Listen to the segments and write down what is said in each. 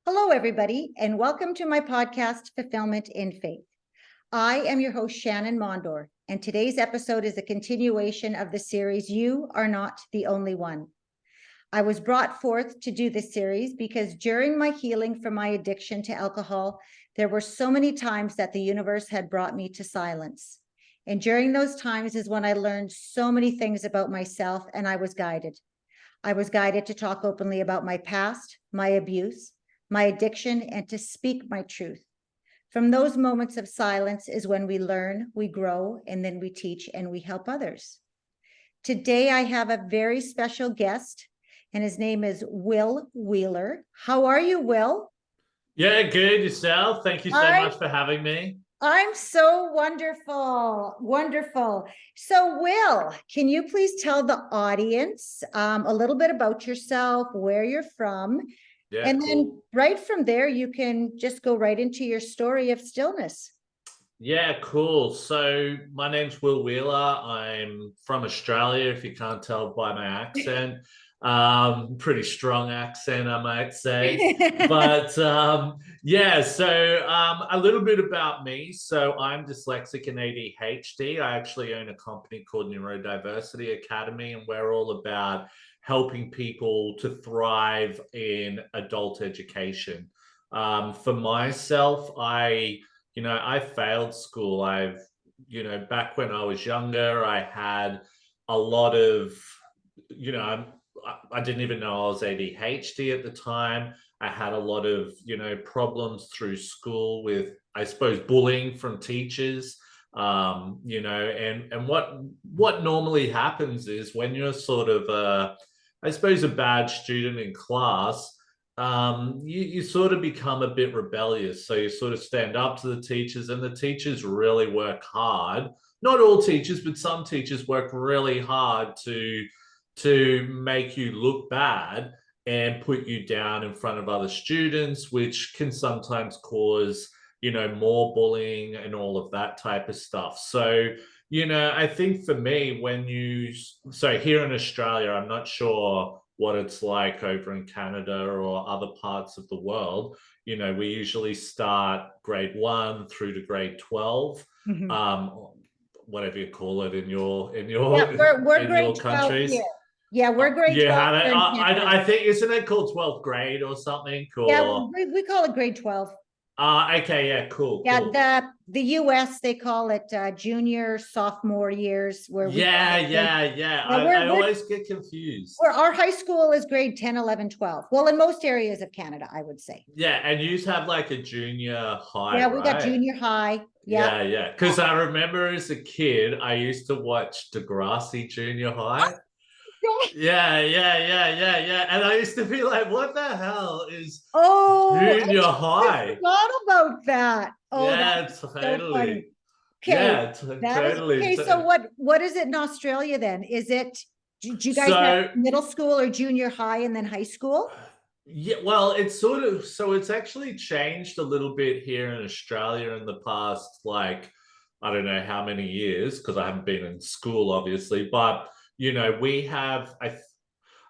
Hello, everybody, and welcome to my podcast, Fulfillment in Faith. I am your host, Shannan Mondor, and today's episode is a continuation of the series, You Are Not the Only One. I was brought forth to do this series because during my healing from my addiction to alcohol, there were so many times that the universe had brought me to silence. And during those times is when I learned so many things about myself, and I was guided. I was guided to talk openly about my past, my abuse, my addiction, and to speak my truth. From those moments of silence is when we learn, we grow, and then we teach and we help others. Today, I have a very special guest, and his name is Will Wheeler. How are you, Will? Yeah, good. Yourself? Thank you so much for having me. I'm so wonderful. Wonderful. So, Will, can you please tell the audience a little bit about yourself, where you're from? Yeah, And cool. then right from there, you can just go right into your story of stillness. Yeah, cool. So my name's Will Wheeler. I'm from Australia, if you can't tell by my accent. Pretty strong accent, I might say. But yeah, so a little bit about me. So I'm dyslexic and ADHD. I actually own a company called Neurodiversity Academy, and we're all about helping people to thrive in adult education. For myself, I failed school. Back when I was younger, I had a lot of, I didn't even know I was ADHD at the time. I had a lot of, problems through school with, I suppose, bullying from teachers. And what normally happens is when you're sort of I suppose a bad student in class, you sort of become a bit rebellious. So you sort of stand up to the teachers, and the teachers really work hard. Not all teachers, but some teachers work really hard to make you look bad and put you down in front of other students, which can sometimes cause, more bullying and all of that type of stuff. So, I think for me, so here in Australia, I'm not sure what it's like over in Canada or other parts of the world. We usually start grade 1 through to grade 12. Mhm. Whatever you call it in your Yeah, we're in grade your 12 countries. here. Yeah, we're grade You 12 had it. here in Canada. I think, isn't it called 12th grade or something? Yeah, Or we call it grade 12. okay, yeah, cool, Yeah, cool. the US, they call it junior, sophomore years, where we call Yeah, it grade. yeah, yeah. Yeah, I always get confused. our high school is grade 10, 11, 12. Well, in most areas of Canada, I would say. Yeah, and you have like a junior high, Yeah, we got right? junior high. Yeah. Yeah, yeah. Because I remember as a kid, I used to watch Degrassi Junior High. Yeah, yeah, yeah, yeah, yeah. And I used to be like, what the hell is Oh, I junior totally high? forgot about that. Oh, that's Yeah, so funny. totally. Okay, Yeah, that is totally. okay. So what is it in Australia then? Is it do you guys have So, middle school or junior high and then high school? yeah, well, it's actually changed a little bit here in Australia in the past, like, I don't know how many years, because I haven't been in school, obviously, but we have,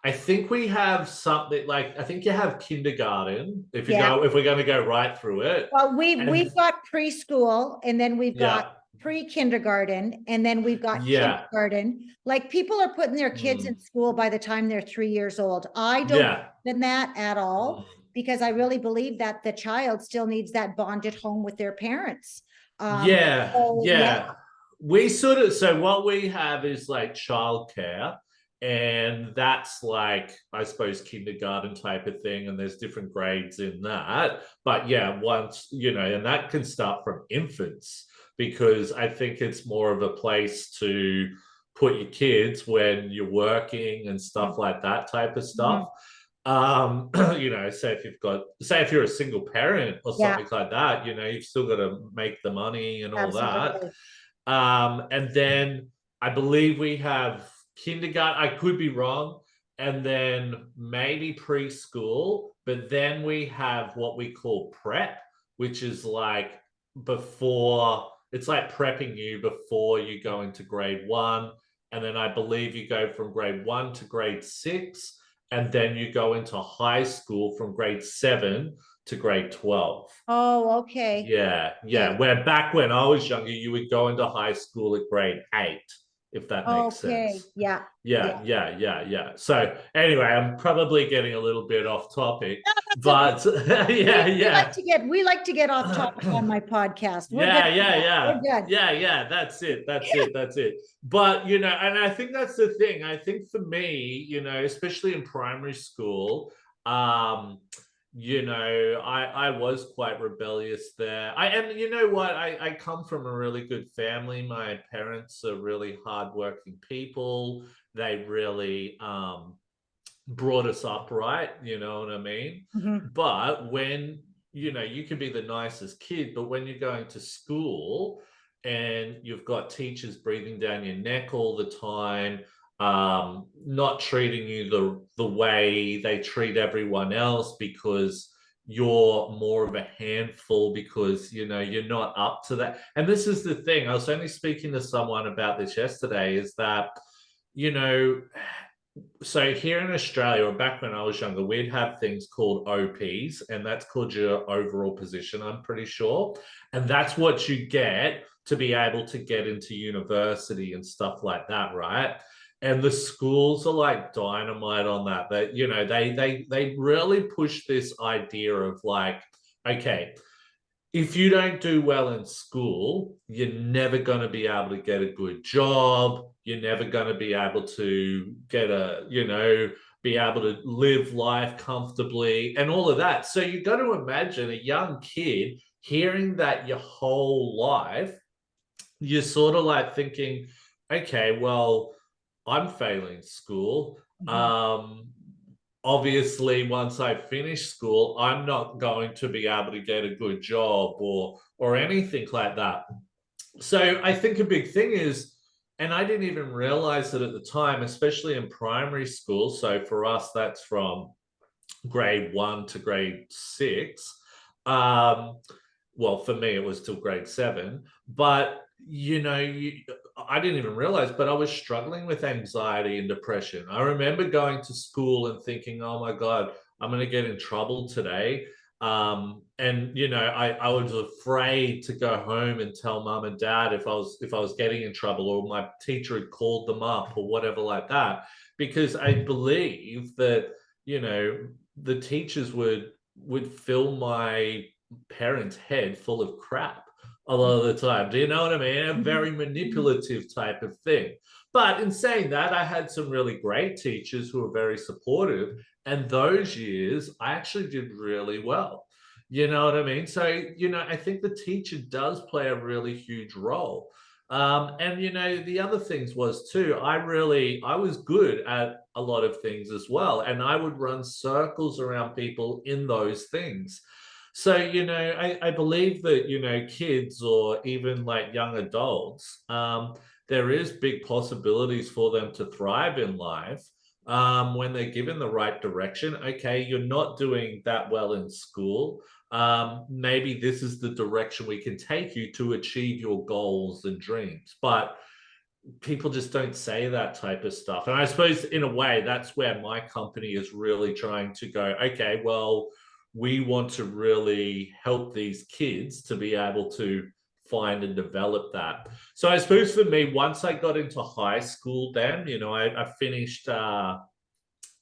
I think we have something like, I think you have kindergarten Yeah. if we're going to go right through it. Well, And we've got preschool and then we've got yeah, pre-kindergarten and then we've got yeah, kindergarten. Like people are putting their kids in mm, school by the time they're 3 years old. I don't believe yeah, in that at all mm, because I really believe that the child still needs that bond at home with their parents. yeah, So yeah, yeah. So what we have is like childcare, and that's like, I suppose, kindergarten type of thing, and there's different grades in that. But yeah, once, and that can start from infants, because I think it's more of a place to put your kids when you're working and stuff like that type of mhm. stuff. Say if you're a single parent or Yeah, something like that, you've still got to make the money and all that. absolutely. And then I believe we have kindergarten. I could be wrong. And then maybe preschool. But then we have what we call prep, which is like it's like prepping you before you go into grade 1. And then I believe you go from grade 1 to grade 6. and then you go into high school from grade 7 to grade 12. Oh, okay. Yeah, yeah. Okay. Where back when I was younger, you would go into high school at grade 8, if that makes Okay. sense. Yeah. Yeah, Yeah. yeah, yeah, yeah. So anyway, I'm probably getting a little bit off topic, No, that's okay. but yeah, yeah. We like to get off topic on my podcast. We're good Yeah, for yeah, that. We're yeah. good. Yeah, yeah. That's it. That's it. That's it. But, and I think that's the thing. I think for me, especially in primary school, um, I was quite rebellious there. And you know what? I come from a really good family. My parents are really hardworking people. They really brought us up right, you know what I mean? Mhm. But when, you can be the nicest kid, but when you're going to school and you've got teachers breathing down your neck all the time, not treating you the way they treat everyone else because you're more of a handful because you're not up to that. And this is the thing, I was only speaking to someone about this yesterday, is that you know so here in Australia, or back when I was younger, we'd have things called OPs, and that's called your overall position, I'm pretty sure. And that's what you get to be able to get into university and stuff like that, right? And the schools are like dynamite on that. That they really push this idea of like, okay, if you don't do well in school, you're never going to be able to get a good job. You're never going to be able to be able to live life comfortably and all of that. So you've got to imagine a young kid hearing that your whole life, you're sort of like thinking, okay, well, I'm failing school. Mhm. Um, Obviously, once I finish school, I'm not going to be able to get a good job or anything like that. So I think a big thing is, and I didn't even realize it at the time, especially in primary school. So for us, that's from grade 1 to grade 6. Um, well, for me, it was till grade 7. But I didn't even realize, but I was struggling with anxiety and depression. I remember going to school and thinking, "Oh my God, I'm going to get in trouble today." And I was afraid to go home and tell mum and dad if I was getting in trouble, or my teacher had called them up or whatever like that, because I believe that you know the teachers would fill my parents' head full of crap a lot of the time. Do you know what I mean? A Mhm. very manipulative type of thing. But in saying that, I had some really great teachers who were very supportive. And those years, I actually did really well. You know what I mean? So, I think the teacher does play a really huge role. And the other things was too, I was good at a lot of things as well. And I would run circles around people in those things. So, I believe that, kids or even like young adults, there is big possibilities for them to thrive in life when they're given the right direction. Okay, you're not doing that well in school. Maybe this is the direction we can take you to achieve your goals and dreams. But people just don't say that type of stuff. And I suppose in a way, that's where my company is really trying to go, okay, well, we want to really help these kids to be able to find and develop that. So I suppose for me, once I got into high school, then, I finished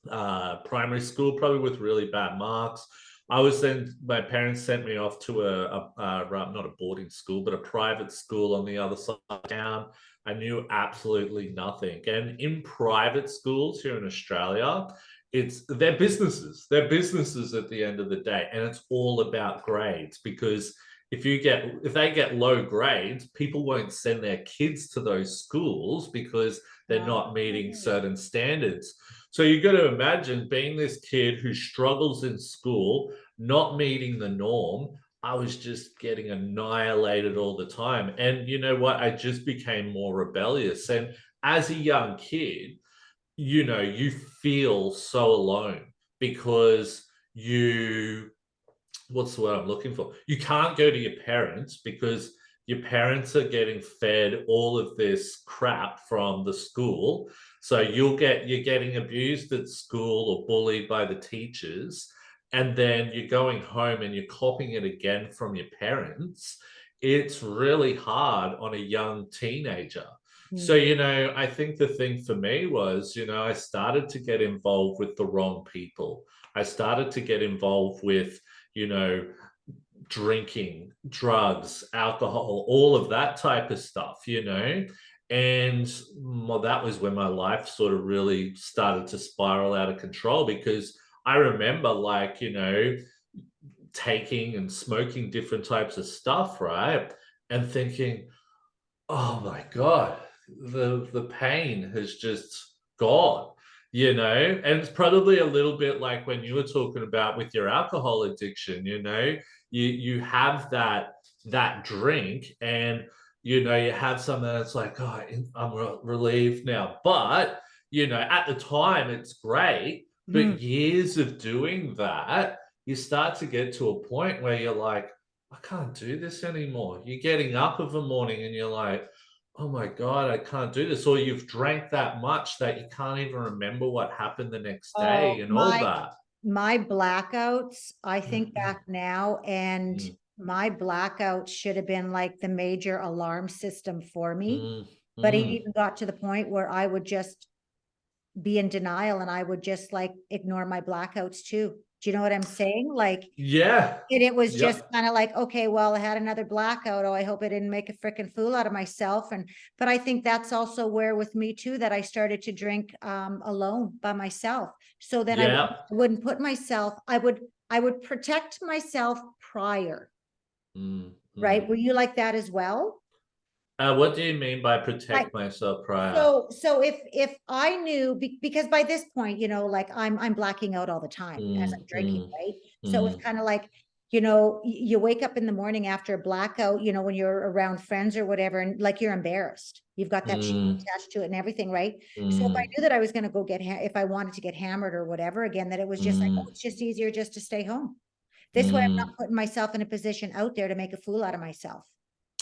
primary school, probably with really bad marks. My parents sent me off to not a boarding school, but a private school on the other side of town. I knew absolutely nothing. And in private schools here in Australia, they're businesses. They're businesses at the end of the day. And it's all about grades, because if they get low grades, people won't send their kids to those schools because they're not meeting Oh. certain standards. So you got to imagine being this kid who struggles in school, not meeting the norm. I was just getting annihilated all the time. And you know what? I just became more rebellious. And as a young kid, you feel so alone because what's the word I'm looking for? You can't go to your parents because your parents are getting fed all of this crap from the school. So you're getting abused at school or bullied by the teachers, and then you're going home and you're copying it again from your parents. It's really hard on a young teenager. So, Mm. I think the thing for me was, I started to get involved with the wrong people. I started to get involved with, you know, drinking, drugs, alcohol, all of that type of stuff. And well, that was when my life sort of really started to spiral out of control, because I remember, like, taking and smoking different types of stuff, right? And thinking, oh my God, the pain has just gone, and it's probably a little bit like when you were talking about with your alcohol addiction. You have that drink, and you have something that's like, oh, I'm relieved now. But at the time it's great, Mhm. but years of doing that, you start to get to a point where you're like, I can't do this anymore. You're getting up of a morning and you're like, oh my God, I can't do this. Or you've drank that much that you can't even remember what happened the next Oh, day and all my that. my blackouts, I think Mm, back now, and mm, my blackouts should have been like the major alarm system for me. mm, But it mm. even got to the point where I would just be in denial and I would just like ignore my blackouts too. Do you know what I'm saying? Like, Yeah. and it was just Yep. kind of like, okay, well, I had another blackout. Oh, I hope I didn't make a freaking fool out of myself. But I think that's also where with me too, that I started to drink alone by myself. So then I Yeah. wouldn't put myself, I would protect myself prior, Mm, right? mm. Were you like that as well? What do you mean by Like, protect myself prior? so if I knew, because by this point, like I'm blacking out all the time as Mm, I'm drinking, mm, right? So it's mm, kind of like, you wake up in the morning after a blackout, when you're around friends or whatever, and like you're embarrassed. You've got that shame mm, attached to it and everything, right? So if I mm, knew that I was going to go if I wanted to get hammered or whatever, again, that it was just like, oh, mm, it's just easier just to stay home. This way, I'm not mm. putting myself in a position out there to make a fool out of myself.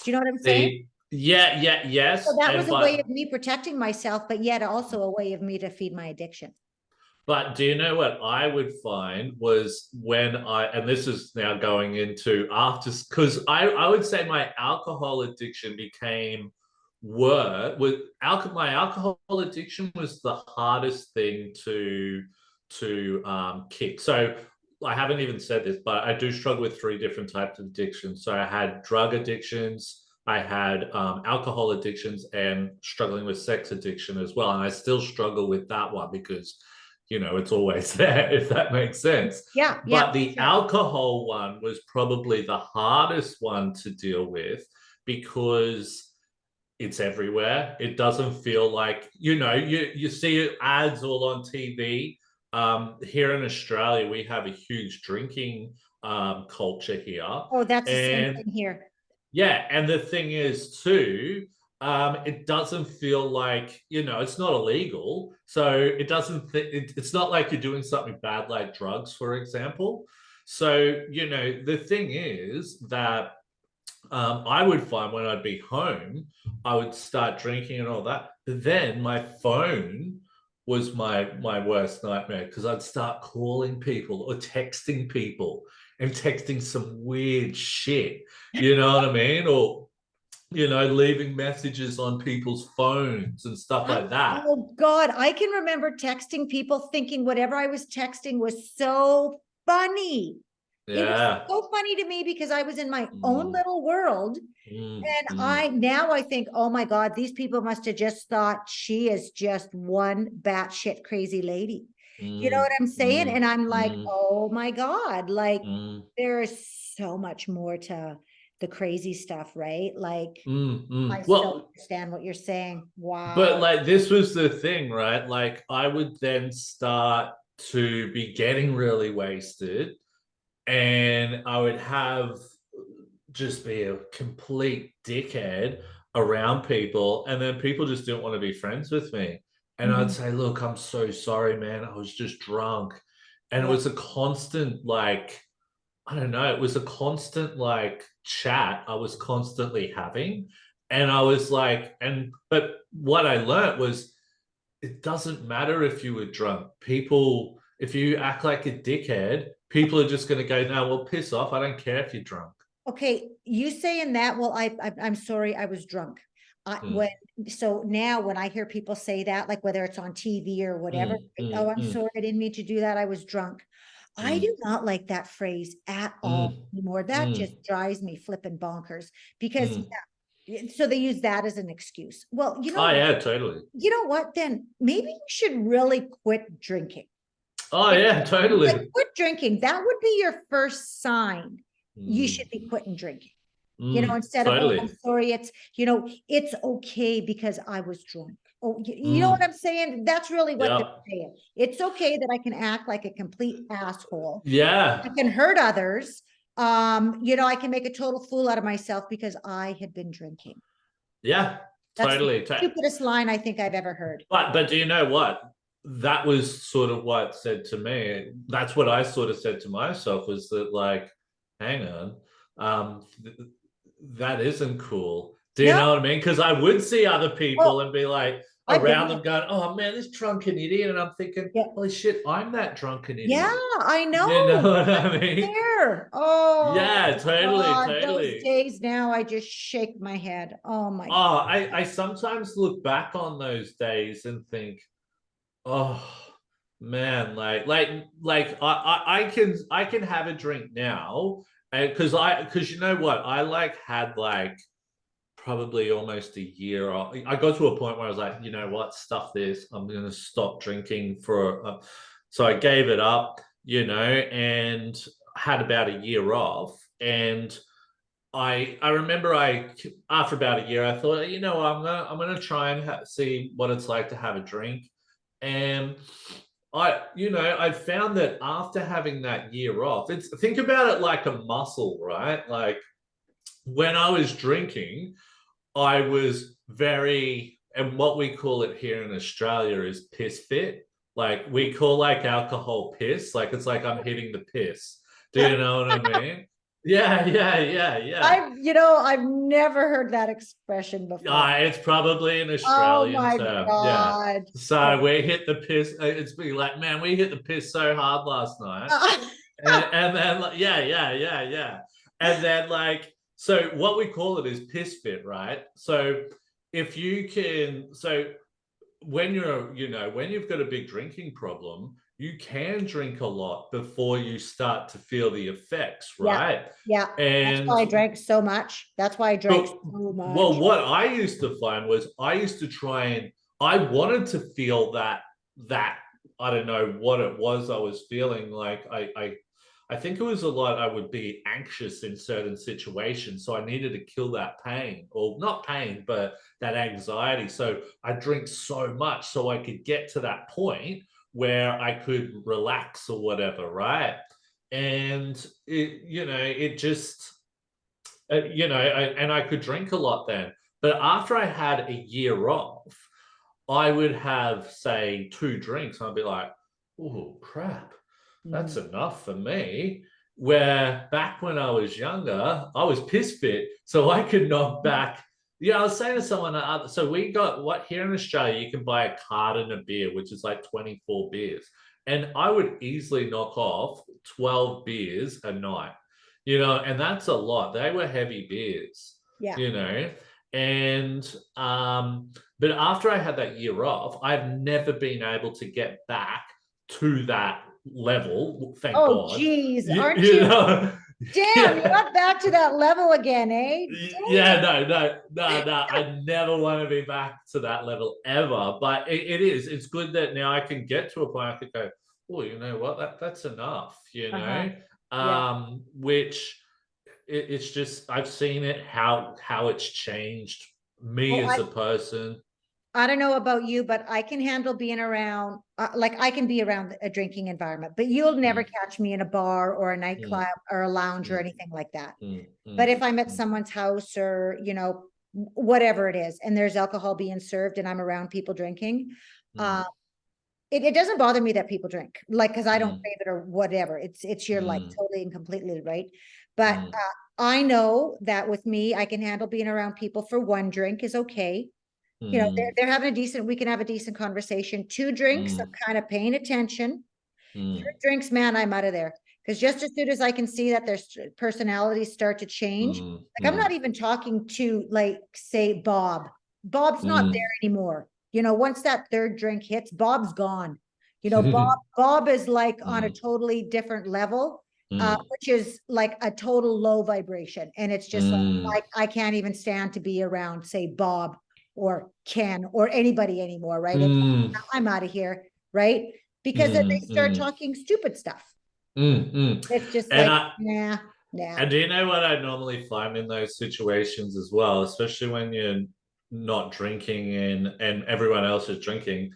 Do you know what I'm saying? See, yeah, yeah, So yes, that was and a way of but me protecting myself, but yet also a way of me to feed my addiction. But do you know what I would find was when and this is now going into after, because I would say my alcohol addiction became my alcohol addiction was the hardest thing to kick. So I haven't even said this, but I do struggle with three different types of addictions. So I had drug addictions, I had alcohol addictions, and struggling with sex addiction as well. And I still struggle with that one because it's always there, if that makes sense. Yeah, yeah, But for the sure. alcohol one was probably the hardest one to deal with because it's everywhere. It doesn't feel like, you see ads all on TV. Here in Australia, we have a huge drinking culture here. Oh, that's the same And thing here. yeah, and the thing is too, it doesn't feel like, it's not illegal. So it doesn't it's not like you're doing something bad like drugs, for example. So, the thing is that I would find when I'd be home, I would start drinking and all that. But then my phone was my worst nightmare, because I'd start calling people or texting people and texting some weird shit. You know what I mean? Or leaving messages on people's phones and stuff like that. Oh God, I can remember texting people thinking whatever I was texting was so funny. It was Yeah. so funny to me because I was in my own Mm, little world. mm, And mm, I think, oh my God, these people must have just thought she is just one batshit crazy lady. You know mm, what I'm saying? mm, And I'm like, mm, oh my God, like mm, there is so much more to the crazy stuff, right? Like I so Well, understand what you're saying. but Wow. like this was the thing, right? Like I would then start to be getting really wasted, and I would have just be a complete dickhead around people, and then people just didn't want to be friends with me. And I'd Mhm. say, "Look, I'm so sorry, man. I was just drunk." And it Yeah. was a constant, like, I don't know, it was a constant like chat I was constantly having. And I was like, but what I learned was it doesn't matter if you were drunk. People, if you act like a dickhead, people are just going to go, no, well, piss off. I don't care if you're drunk. Okay, you saying that, well, I'm sorry, I was drunk. Mm, When so now when I hear people say that, like whether it's on TV or whatever, oh, I'm mm, sorry, I didn't mean to do that. I was drunk. I mm, do not like that phrase at all mm, anymore. That just mm, drives me flipping bonkers because mm. so they use that as an excuse. Well, Oh, yeah, totally. you know what? Then maybe you should really quit drinking. Oh, If yeah, like totally. quit drinking, that would be your first sign. You should Mm, be quitting drinking. Instead of, oh, I'm totally. sorry, it's okay because I was drunk. Oh, you know what Mm, I'm saying? That's really what they're yep. saying. It's okay that I can act like a complete asshole. I Yeah. can hurt others. I can make a total fool out of myself because I had been drinking. Yeah, That's the totally. stupidest line I think I've ever heard. But do you know what? That was sort of what said to me. That's what I sort of said to myself was that like, hang on, um, th- that isn't cool. Do you No, know what I mean? Because I would see other people well, and be like I've been around there. them going, "Oh man, this drunken idiot," and I'm thinking, Yeah. "Holy shit, I'm that drunken Yeah, idiot." I You know know. what I've I been mean? there. Oh Yeah, totally, God, those totally. days now I just shake my head. Oh my Oh, I sometimes look back on those days and think, oh man, I can have a drink now, and because you know what, I like had like probably almost a year. I got to a point where I was like, you know what, stuff this. I'm gonna stop drinking so I gave it up, and had about a year off, and I remember after about a year I thought, you know, I'm gonna try and see what it's like to have a drink, and I found that after having that year off, it's think about it like a muscle, right? Like when I was drinking, I was very, and what we call it here in Australia is piss fit. Like we call like alcohol piss. Like it's like I'm hitting the piss. Do you God. know what I mean? Yeah, yeah, yeah, yeah. I've never heard that expression before. It's probably an Oh Australian my term. Yeah. God. So we hit the piss. It's be like, man, we hit the piss so hard last night. And then, like, yeah, yeah, yeah, yeah. And then, like, so what we call it is piss fit, right? So if you can, so when when you've got a big drinking problem, you can drink a lot before you start to feel the effects, Yeah, right? yeah. That's And why I drank so much. That's why I drank but so well, much. what I used to find was I used to try and I wanted to feel that I don't know what it was I was feeling like I think it was a lot I would be anxious in certain situations, so I needed to kill that pain, or not pain but that anxiety, so I drink so much so I could get to that point where I could relax or whatever, right? And it just and I could drink a lot then. But after I had a year off, I would have, say, two drinks. And I'd be like, oh, crap, that's Mhm. enough for me. Where back when I was younger, I was piss fit. So I could knock back. Yeah, I was saying to someone, so we got what here in Australia, you can buy a carton of beer, which is like 24 beers. And I would easily knock off 12 beers a night, and that's a lot. They were heavy beers, Yeah. you know, and but after I had that year off, I've never been able to get back to that level. Thank Oh, God. geez. You, Aren't you you? know, Damn, you're yeah. not back to that level again, eh? Yeah, no, no, no, no. I never want to be back to that level ever. But it is. It's good that now I can get to a point I could go, oh, you know what? That's enough. Uh-huh. Yeah. Which it's just I've seen it how it's changed me Well, as a person. I don't know about you, but I can handle being around, like I can be around a drinking environment, but you'll never Mm, catch me in a bar or a mm, nightclub or a lounge or mm, anything like that. mm, But mm, if I'm at mm, someone's house or, whatever it is, and there's alcohol being served and I'm around people drinking, uh, mm. it doesn't bother me that people drink, like, because I don't Mm, crave it or whatever. It's your life, mm, totally and completely, right? But mm, I know that with me, I can handle being around people for one drink is okay. You know, mm, they're having a decent, we can have a decent conversation. Two drinks, I'm mm, kind of paying attention. Three mm, drinks, man, I'm out of there. Because just as soon as I can see that their personalities start to change, mm, like I'm not mm, even talking to, like, say, Bob. Bob's not there mm. anymore. You know, once that third drink hits, Bob's gone. You know, Bob is like on a Mm, totally different level, mm, which is like a total low vibration. And it's just mm, like I can't even stand to be around, say, Bob or Ken or anybody anymore, right? It's mm, I'm out of here, right? Because then mm, they start mm, talking stupid stuff. mm. It's just And like, I nah, nah. and do you know what I normally find in those situations as well, especially when you're not drinking and everyone else is drinking,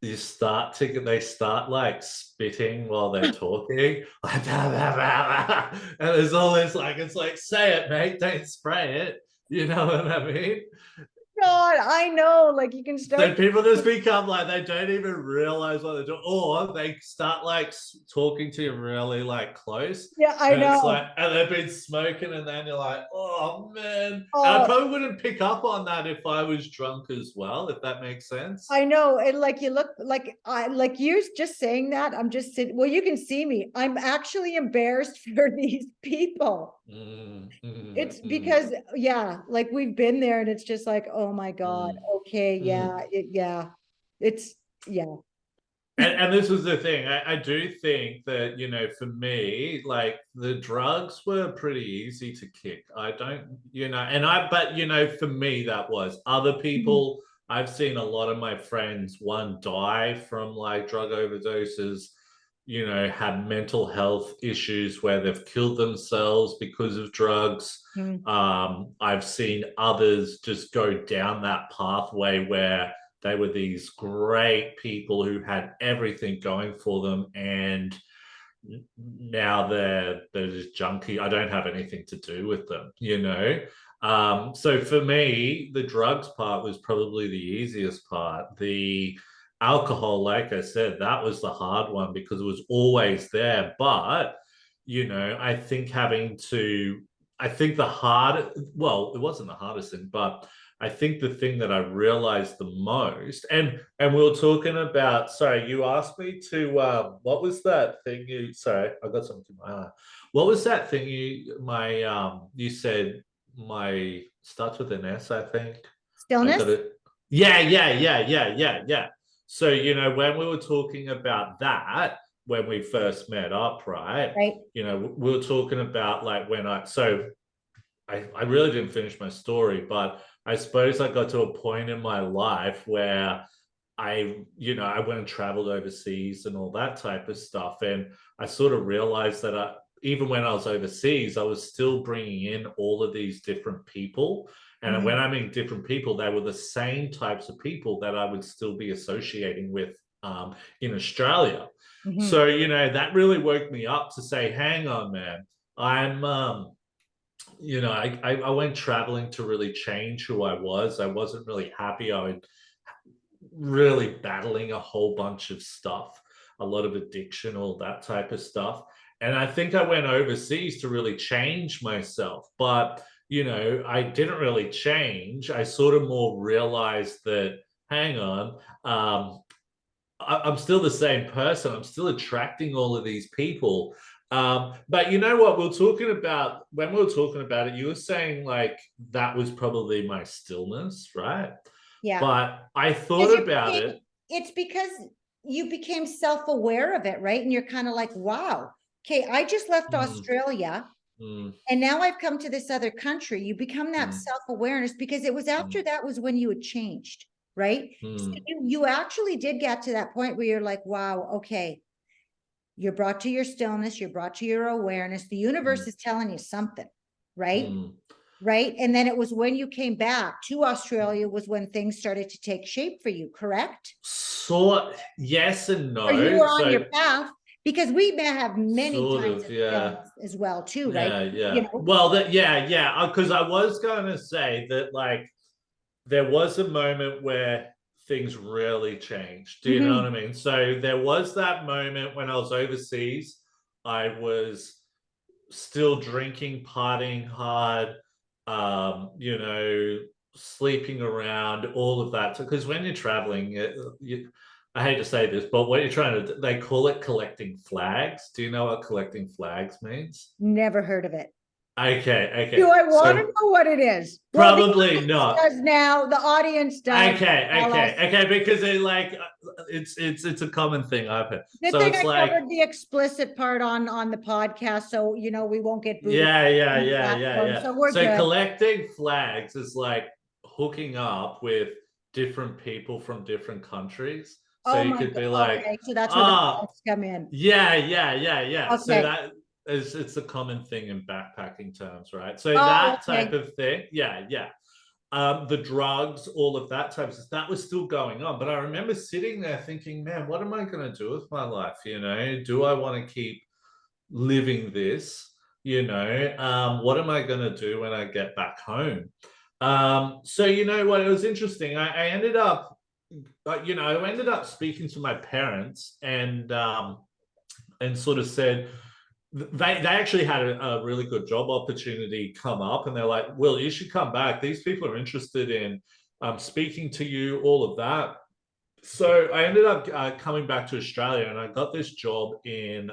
they start like spitting while they're talking, like and there's all this like it's like say it, mate, don't spray it. You know what I mean? God, I know. Like you can So start. people just become like they don't even realize what they're doing, or they start like talking to you really like close, Yeah, I and it's like, know. and they've been smoking, and then you're like, oh man. And I Oh, probably wouldn't pick up on that if I was drunk as well, if that makes sense. I know. And like you look like I like you just saying that. I'm just sitting. Well, you can see me. I'm actually embarrassed for these people. Mm, mm, It's mm, because yeah, like we've been there, and it's just like, oh my God. mm, Okay, mm. yeah, yeah. It's yeah. And this was the thing. I do think that, for me, like the drugs were pretty easy to kick. I don't, but, for me, that was other Mhm, people. I've seen a lot of my friends, one die from like drug overdoses, had mental health issues where they've killed themselves because of drugs. mhm, I've seen others just go down that pathway where they were these great people who had everything going for them, and now they're just junkie. I don't have anything to do with them. So for me, the drugs part was probably the easiest part. The alcohol, like I said, that was the hard one because it was always there. But I think the hard, well, it wasn't the hardest thing, but I think the thing that I realized the most, and we were talking about. Sorry, you asked me to. What was that thing you? Sorry, I got something in my eye. What was that thing you said my starts with an S, I think. I got Stillness, it. Yeah, yeah, yeah, yeah, yeah, yeah. So when we were talking about that when we first met up, right? right? We were talking about like when I really didn't finish my story, but I suppose I got to a point in my life where I went and traveled overseas and all that type of stuff. And I sort of realized that even when I was overseas, I was still bringing in all of these different people. And Mhm, when I mean different people, they were the same types of people that I would still be associating with in Australia. mhm, So, that really woke me up to say, hang on, man, I'm, I went traveling to really change who I was. I wasn't really happy. I was really battling a whole bunch of stuff, a lot of addiction, all that type of stuff. And I think I went overseas to really change myself. But, I didn't really change. I sort of more realized that, hang on, I'm still the same person. I'm still attracting all of these people. But you know what? When we were talking about it, you were saying like that was probably my stillness, right? yeah. But I Because thought you about became, it. it's because you became self-aware of it, right? And you're kind of like, wow, okay, I just left Mm, Australia mm, and now I've come to this other country. You become that mm, self-awareness because it was mm, after that was when you had changed, right? So mm, you actually did get to that point where you're like, wow, okay, you're brought to your stillness, you're brought to your awareness. The universe mm, is telling you something, right? mm. Right. And then it was when you came back to Australia was when things started to take shape for you, correct? Sort yes and Or you no. were on your So path because we may have many sort times of, of yeah. stillness as well, too, right? Yeah, You yeah. know, Well, because I was going to say that, like, there was a moment where things really changed. Do you know Mhm. what I mean? So there was that moment when I was overseas. I was still drinking, partying hard, you know, sleeping around, all of that. Because when you're traveling, I hate to say this, but what you're trying to, they call it collecting flags. Do you know what collecting flags means? Never heard of it. Do Okay. I want to So know what it is? Well, the probably audience not. does now. The audience does. Tell us. Okay, because it like it's a common thing I've heard. Good So thing it's I like, covered the explicit part on the podcast, so we won't get booted on the platform. yeah. So we're So good. collecting flags is like hooking up with different people from different countries. So Oh you my could God. be like, Okay, so that's where the ah, flags come in. yeah. So Okay. that is, it's a common thing in backpacking terms, right? So Oh, that type okay. of thing, yeah. The drugs, all of that type of stuff, that was still going on. But I remember sitting there thinking, man, what am I going to do with my life? You know, do I want to keep living this? You know, what am I going to do when I get back home? So you know what? It was interesting. I ended up, I ended up speaking to my parents and sort of said, they actually had a really good job opportunity come up, and they're like, "Well, you should come back. These people are interested in speaking to you, all of that." So I ended up coming back to Australia, and I got this job in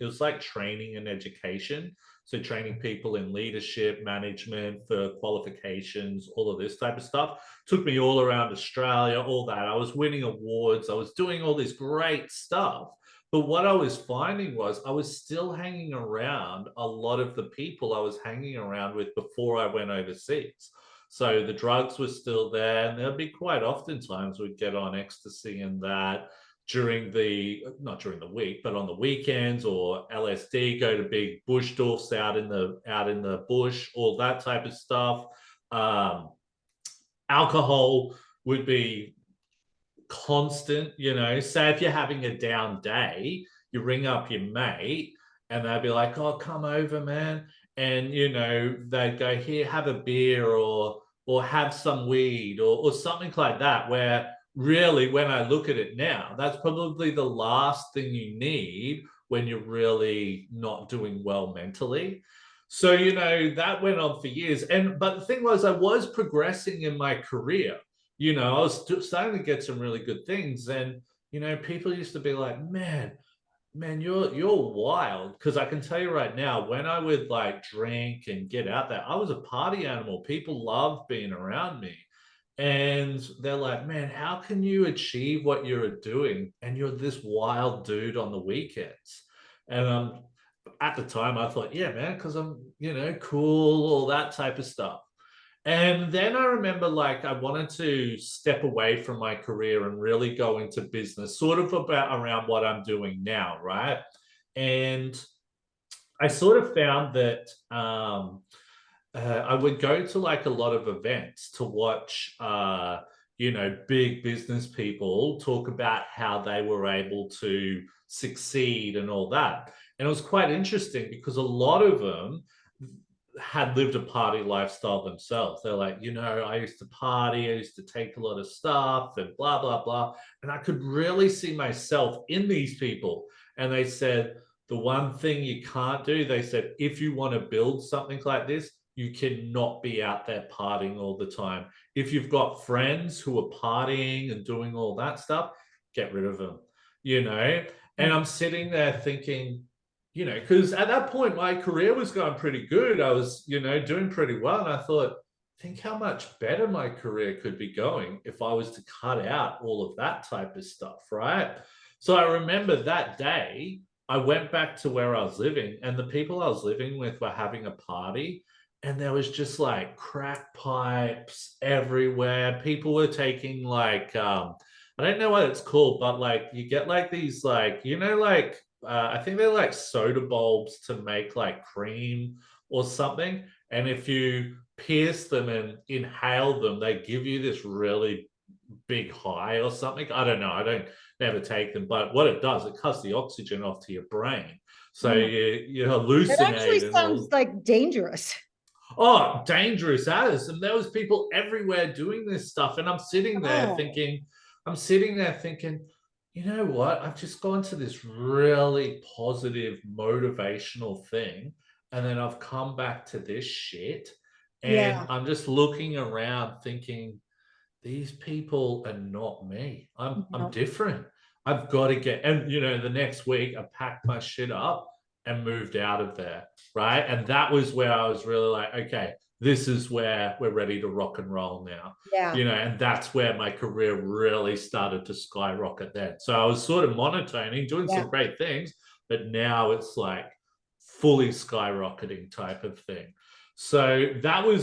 it was like training and education. So training people in leadership, management, for qualifications, all of this type of stuff. Took me all around Australia, all that. I was winning awards. I was doing all this great stuff. But what I was finding was I was still hanging around a lot of the people I was hanging around with before I went overseas. So the drugs were still there, and there'd be quite often times we'd get on ecstasy and that during the, not during the week, but on the weekends, or LSD, go to big bush doofs out in the bush, all that type of stuff. Um, Alcohol would be constant, you know. Say if you're having a down day, you ring up your mate and they'd be like, "Oh, come over, man." And you know, they'd go, "Here, have a beer or have some weed or something like that." Where really, when I look at it now, that's probably the last thing you need when you're really not doing well mentally. So, you know, that went on for years. And but the thing was, I was progressing in my career. You know, I was starting to get some really good things. And, you know, people used to be like, man, you're wild. Because I can tell you right now, when I would like drink and get out there, I was a party animal. People loved being around me. And they're like, man, how can you achieve what you're doing? And you're this wild dude on the weekends. And at the time I thought, yeah, man, because I'm, you know, cool, all that type of stuff. And then I remember like I wanted to step away from my career and really go into business, sort of about around what I'm doing now, right? And I sort of found that I would go to like a lot of events to watch, you know, big business people talk about how they were able to succeed and all that. And it was quite interesting because a lot of them had lived a party lifestyle themselves. They're like, you know, I used to party, I used to take a lot of stuff and blah, blah, blah. And I could really see myself in these people. And they said, the one thing you can't do, they said, if you want to build something like this, you cannot be out there partying all the time. If you've got friends who are partying and doing all that stuff, get rid of them, you know? And I'm sitting there thinking, you know, because at that point my career was going pretty good. I was, you know, doing pretty well. And I thought, think how much better my career could be going if I was to cut out all of that type of stuff, right? So I remember that day I went back to where I was living, and the people I was living with were having a party, and there was just like crack pipes everywhere. People were taking like I don't know what it's called, but like you get like these like, you know, like I think they're like soda bulbs to make like cream or something. And if you pierce them and inhale them, they give you this really big high or something. I don't know. I don't never take them, but what it does, it cuts the oxygen off to your brain. So Oh, you that actually hallucinate and sounds all. like dangerous. Oh, dangerous as. And there was people everywhere doing this stuff. And I'm sitting there Oh, thinking, I'm sitting there thinking, you know what? I've just gone to this really positive, motivational thing, and then I've come back to this shit. And Yeah. I'm just looking around thinking, these people are not me. I'm No. different. I've got to get, and the next week I packed my shit up and moved out of there. Right. And that was where I was really like, okay, this is where we're ready to rock and roll now. Yeah. And that's where my career really started to skyrocket then. So I was sort of monotoning, doing Yeah. some great things, but now it's like fully skyrocketing type of thing. So I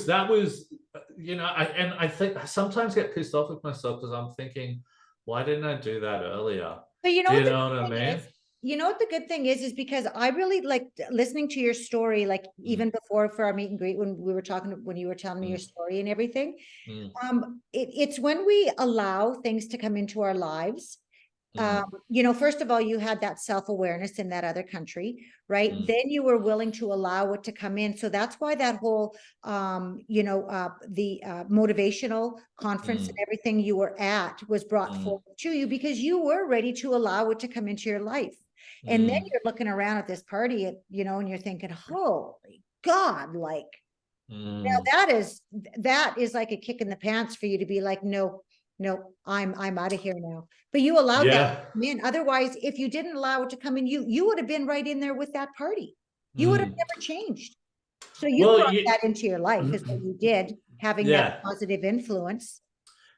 think I sometimes get pissed off with myself because I'm thinking, why didn't I do that earlier? But you know Do what you the know what I good thing mean? is? You know what the good thing is because I really like listening to your story, like Mm, even before for our meet and greet when we were talking, when you were telling me your mm, story and everything. mm, It's when we allow things to come into our lives. mm, First of all, you had that self-awareness in that other country, right? mm, Then you were willing to allow it to come in. So that's why that whole, the motivational conference and mm, everything you were at was brought mm, forward to you because you were ready to allow it to come into your life. And then mm, you're looking around at this party, and you're thinking, holy God, like, now mm. that is like a kick in the pants for you to be like, no, no, I'm out of here now. But you allowed that to Yeah. come in. Otherwise, if you didn't allow it to come in, you would have been right in there with that party. You would have Mm. never changed. So you Well, brought that into your life, is what you did, having that yeah. positive influence.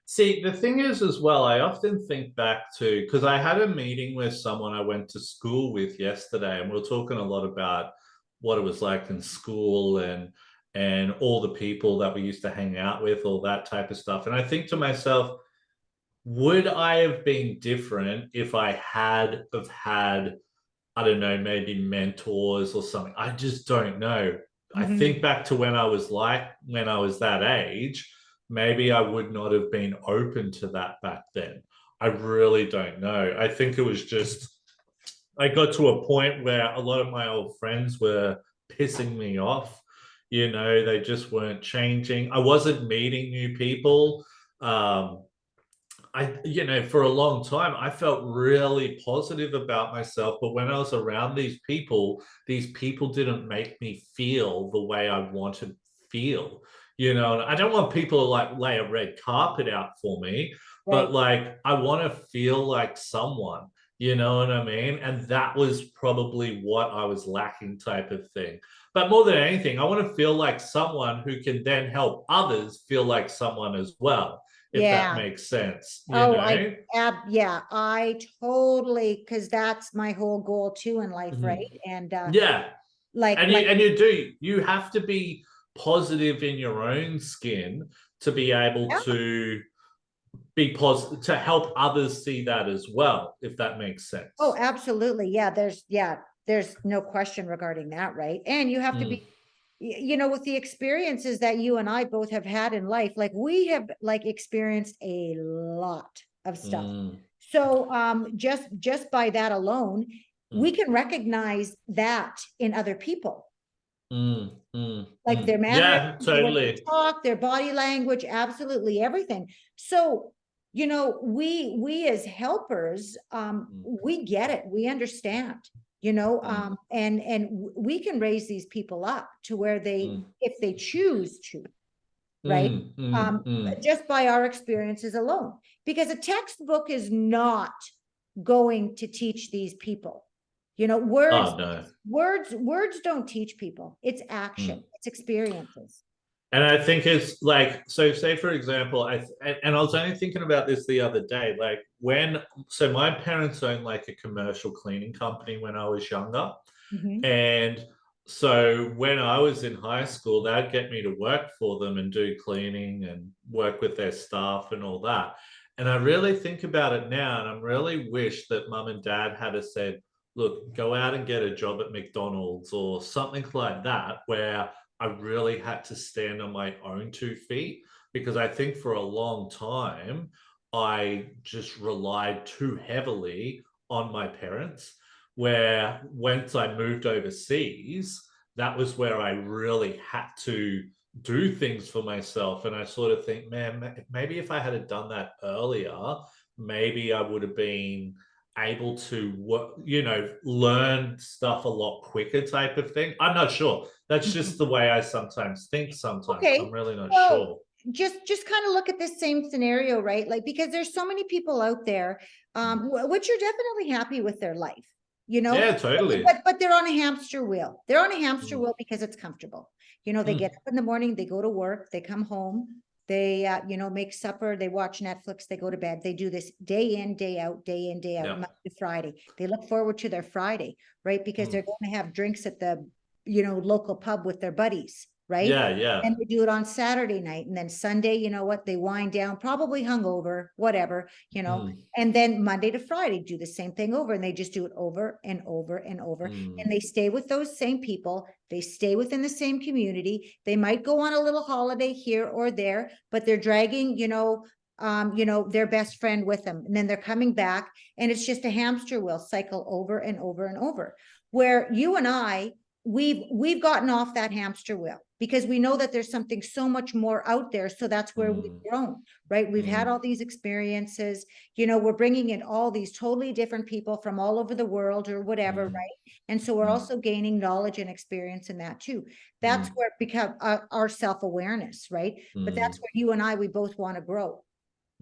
See, the thing is, as well, I often think back to because I had a meeting with someone I went to school with yesterday, and we were talking a lot about what it was like in school and all the people that we used to hang out with, all that type of stuff. And I think to myself, would I have been different if I have had, I don't know, maybe mentors or something? I just don't know. I Mhm. think back to when I was that age, maybe I would not have been open to that back then. I really don't know. I think it was just I got to a point where a lot of my old friends were pissing me off. They just weren't changing. I wasn't meeting new people. Um, for a long time, I felt really positive about myself. But when I was around these people didn't make me feel the way I wanted to feel. And I don't want people to like lay a red carpet out for me, but Right. like I want to feel like someone, you know what I mean? And that was probably what I was lacking, type of thing. But more than anything, I want to feel like someone who can then help others feel like someone as well, if that Yeah. makes sense, Oh, yeah, I totally, because that's my whole goal too in life, right? Mhm. And Yeah. like, And you have to be positive in your own skin to be able yeah. to be positive to help others see that as well, if that makes Oh, sense. absolutely. There's no question regarding that, right? And you have to Mm, be, with the experiences that you and I both have had in life, like we have like experienced a lot of stuff. mm, So just by that alone, we mm, can recognize that in other people, like their mannerisms, Yeah, the way they totally. talk, their body language, absolutely everything. So, we as helpers, Mm, we get it, we understand, mm, and we can raise these people up to where they, mm, if they choose to, right? mm, mm, mm. Just by our experiences alone, because a textbook is not going to teach these people. Words, Oh no. words don't teach people. It's action, Mm. it's experiences. And I think it's like, so say for example, and I was only thinking about this the other day, like so my parents owned like a commercial cleaning company when I was younger. Mhm. And so when I was in high school, they'd get me to work for them and do cleaning and work with their staff and all that. And I really think about it now, and I really wish that mum and dad had a said, look, go out and get a job at McDonald's or something like that, where I really had to stand on my own 2 feet. Because I think for a long time, I just relied too heavily on my parents, where once I moved overseas, that was where I really had to do things for myself. And I sort of think, man, maybe if I had done that earlier, maybe I would have been able to work, learn stuff a lot quicker type of thing. I'm not sure. That's just the way I sometimes think sometimes. I'm Okay, really not well, sure. just kind of look at this same scenario, right? Like, because there's so many people out there, which are definitely happy with their life, Yeah, totally. but they're on a hamster wheel. They're on a hamster Mm, wheel because it's comfortable. They get mm, up in the morning, they go to work, they come home, they, make supper, they watch Netflix, they go to bed. They do this day in, day out, day in, day out, yeah. Monday to Friday. They look forward to their Friday, right? Because Mm, they're going to have drinks at the, local pub with their buddies, right? yeah, yeah. And they do it on Saturday night. And then Sunday, you know what? They wind down, probably hungover, whatever, Mm, and then Monday to Friday, do the same thing over. And they just do it over and over and over. And mm, they stay with those same people. They stay within the same community. They might go on a little holiday here or there, but they're dragging, their best friend with them. And then they're coming back. And it's just a hamster wheel cycle over and over and over. Where you and I, we've gotten off that hamster wheel because we know that there's something so much more out there. So that's where we've mm, grown, right? We've had mm, all these experiences, we're bringing in all these totally different people from all over the world or whatever, mm, right? And so we're mm, also gaining knowledge and experience in that too. That's mm, where it becomes our self-awareness, right? But that's mm, where you and I, we both want to grow.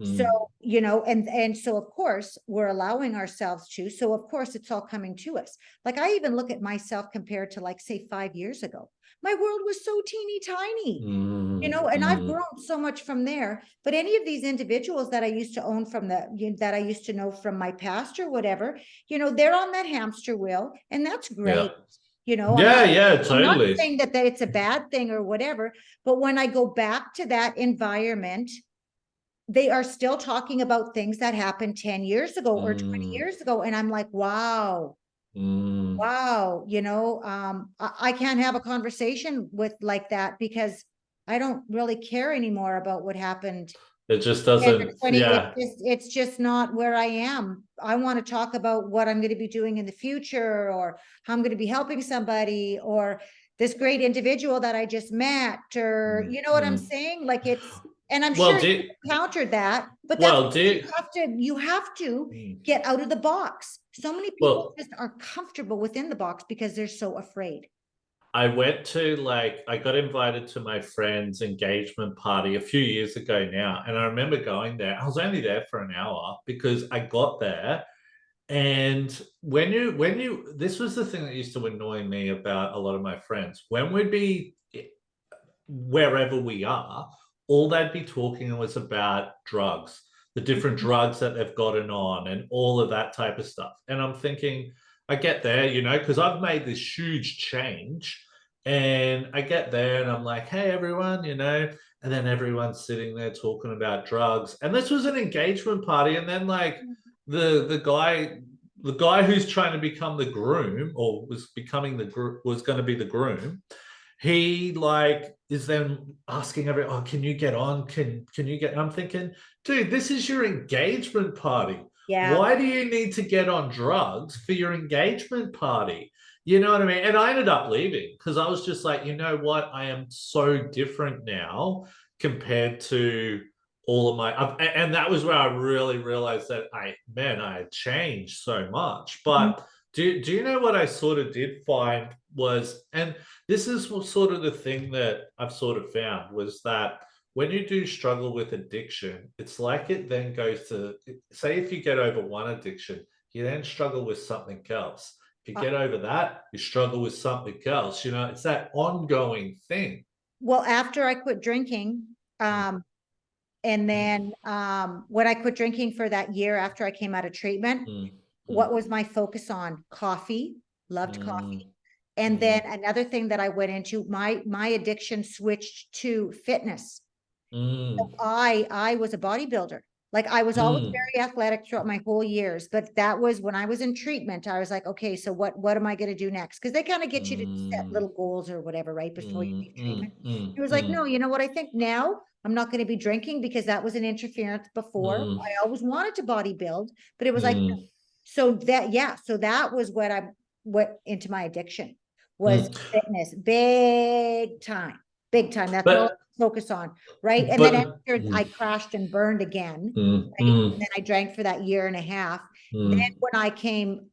So, mm, and so of course we're allowing ourselves to, so of course it's all coming to us. Like I even look at myself compared to like, say 5 years ago, my world was so teeny tiny, mm, and I've mm. grown so much from there. But any of these individuals that I used to own from that I used to know from my past or whatever, they're on that hamster wheel, and that's Yeah. great. I'm Yeah, not, yeah, I'm not totally. saying that it's a bad thing or whatever, but when I go back to that environment, they are still talking about things that happened 10 years ago or 20 Mm, years ago. And I'm like, wow, mm. wow, I can't have a conversation with like that because I don't really care anymore about what happened It just 10 or doesn't, 20. yeah. It's just not where I am. I want to talk about what I'm going to be doing in the future, or how I'm going to be helping somebody, or this great individual that I just met, or Mm, you know what I'm mm. saying? Like and I'm Well, sure you encountered that, but that's well, because do, you have to mm. get out of the box. So many people Well, just aren't comfortable within the box because they're so afraid. I went to I got invited to my friend's engagement party a few years ago now, and I remember going there. I was only there for an hour because I got there. And this was the thing that used to annoy me about a lot of my friends. When we'd be wherever we are, all they'd be talking was about drugs, the different Mhm. drugs that they've gotten on, and all of that type of stuff. And I'm thinking, I get there, because I've made this huge change. And I get there and I'm like, hey, everyone, and then everyone's sitting there talking about drugs. And this was an engagement party. And then, like, the guy who's trying to become the groom, or was becoming was going to be the groom, he is then asking everyone, oh, can you get on? Can you get? And I'm thinking, dude, this is your engagement party. Yeah. Why do you need to get on drugs for your engagement party? You know what I mean? And I ended up leaving because I was just like, you know what? I am so different now compared to all of and that was where I really realized that I had changed so much. Mhm. But do you know what I sort of did find was, and this is sort of the thing that I've sort of found, was that when you do struggle with addiction, it's like it then goes to, say, if you get over one addiction, you then struggle with something else. If you Uh, get over that, you struggle with something else. It's that ongoing thing. well, after I quit drinking, Mm, and mm, then when I quit drinking for that year after I came out of treatment, mm, what was my focus on? Coffee, loved mm, coffee. And then mm, another thing that I went into, my addiction switched to fitness. mm, I was a bodybuilder. Like I was always mm, very athletic throughout my whole years, but that was when I was in treatment. I was like, okay, so what am I going to do next? Because they kind of get you to set mm, little goals or whatever, right, before you mm, leave treatment. mm, mm, It was like, no, mm, you know what? I think now I'm not going to be drinking because that was an interference before. mm, I always wanted to bodybuild, but it was like, mm, so that, yeah, so that was what into my addiction was mm. fitness, big time. big time. That's all I But focus on, right? And then but after I crashed and burned again, mm, right? mm, And then I drank for that year and a half. Then mm, when I came,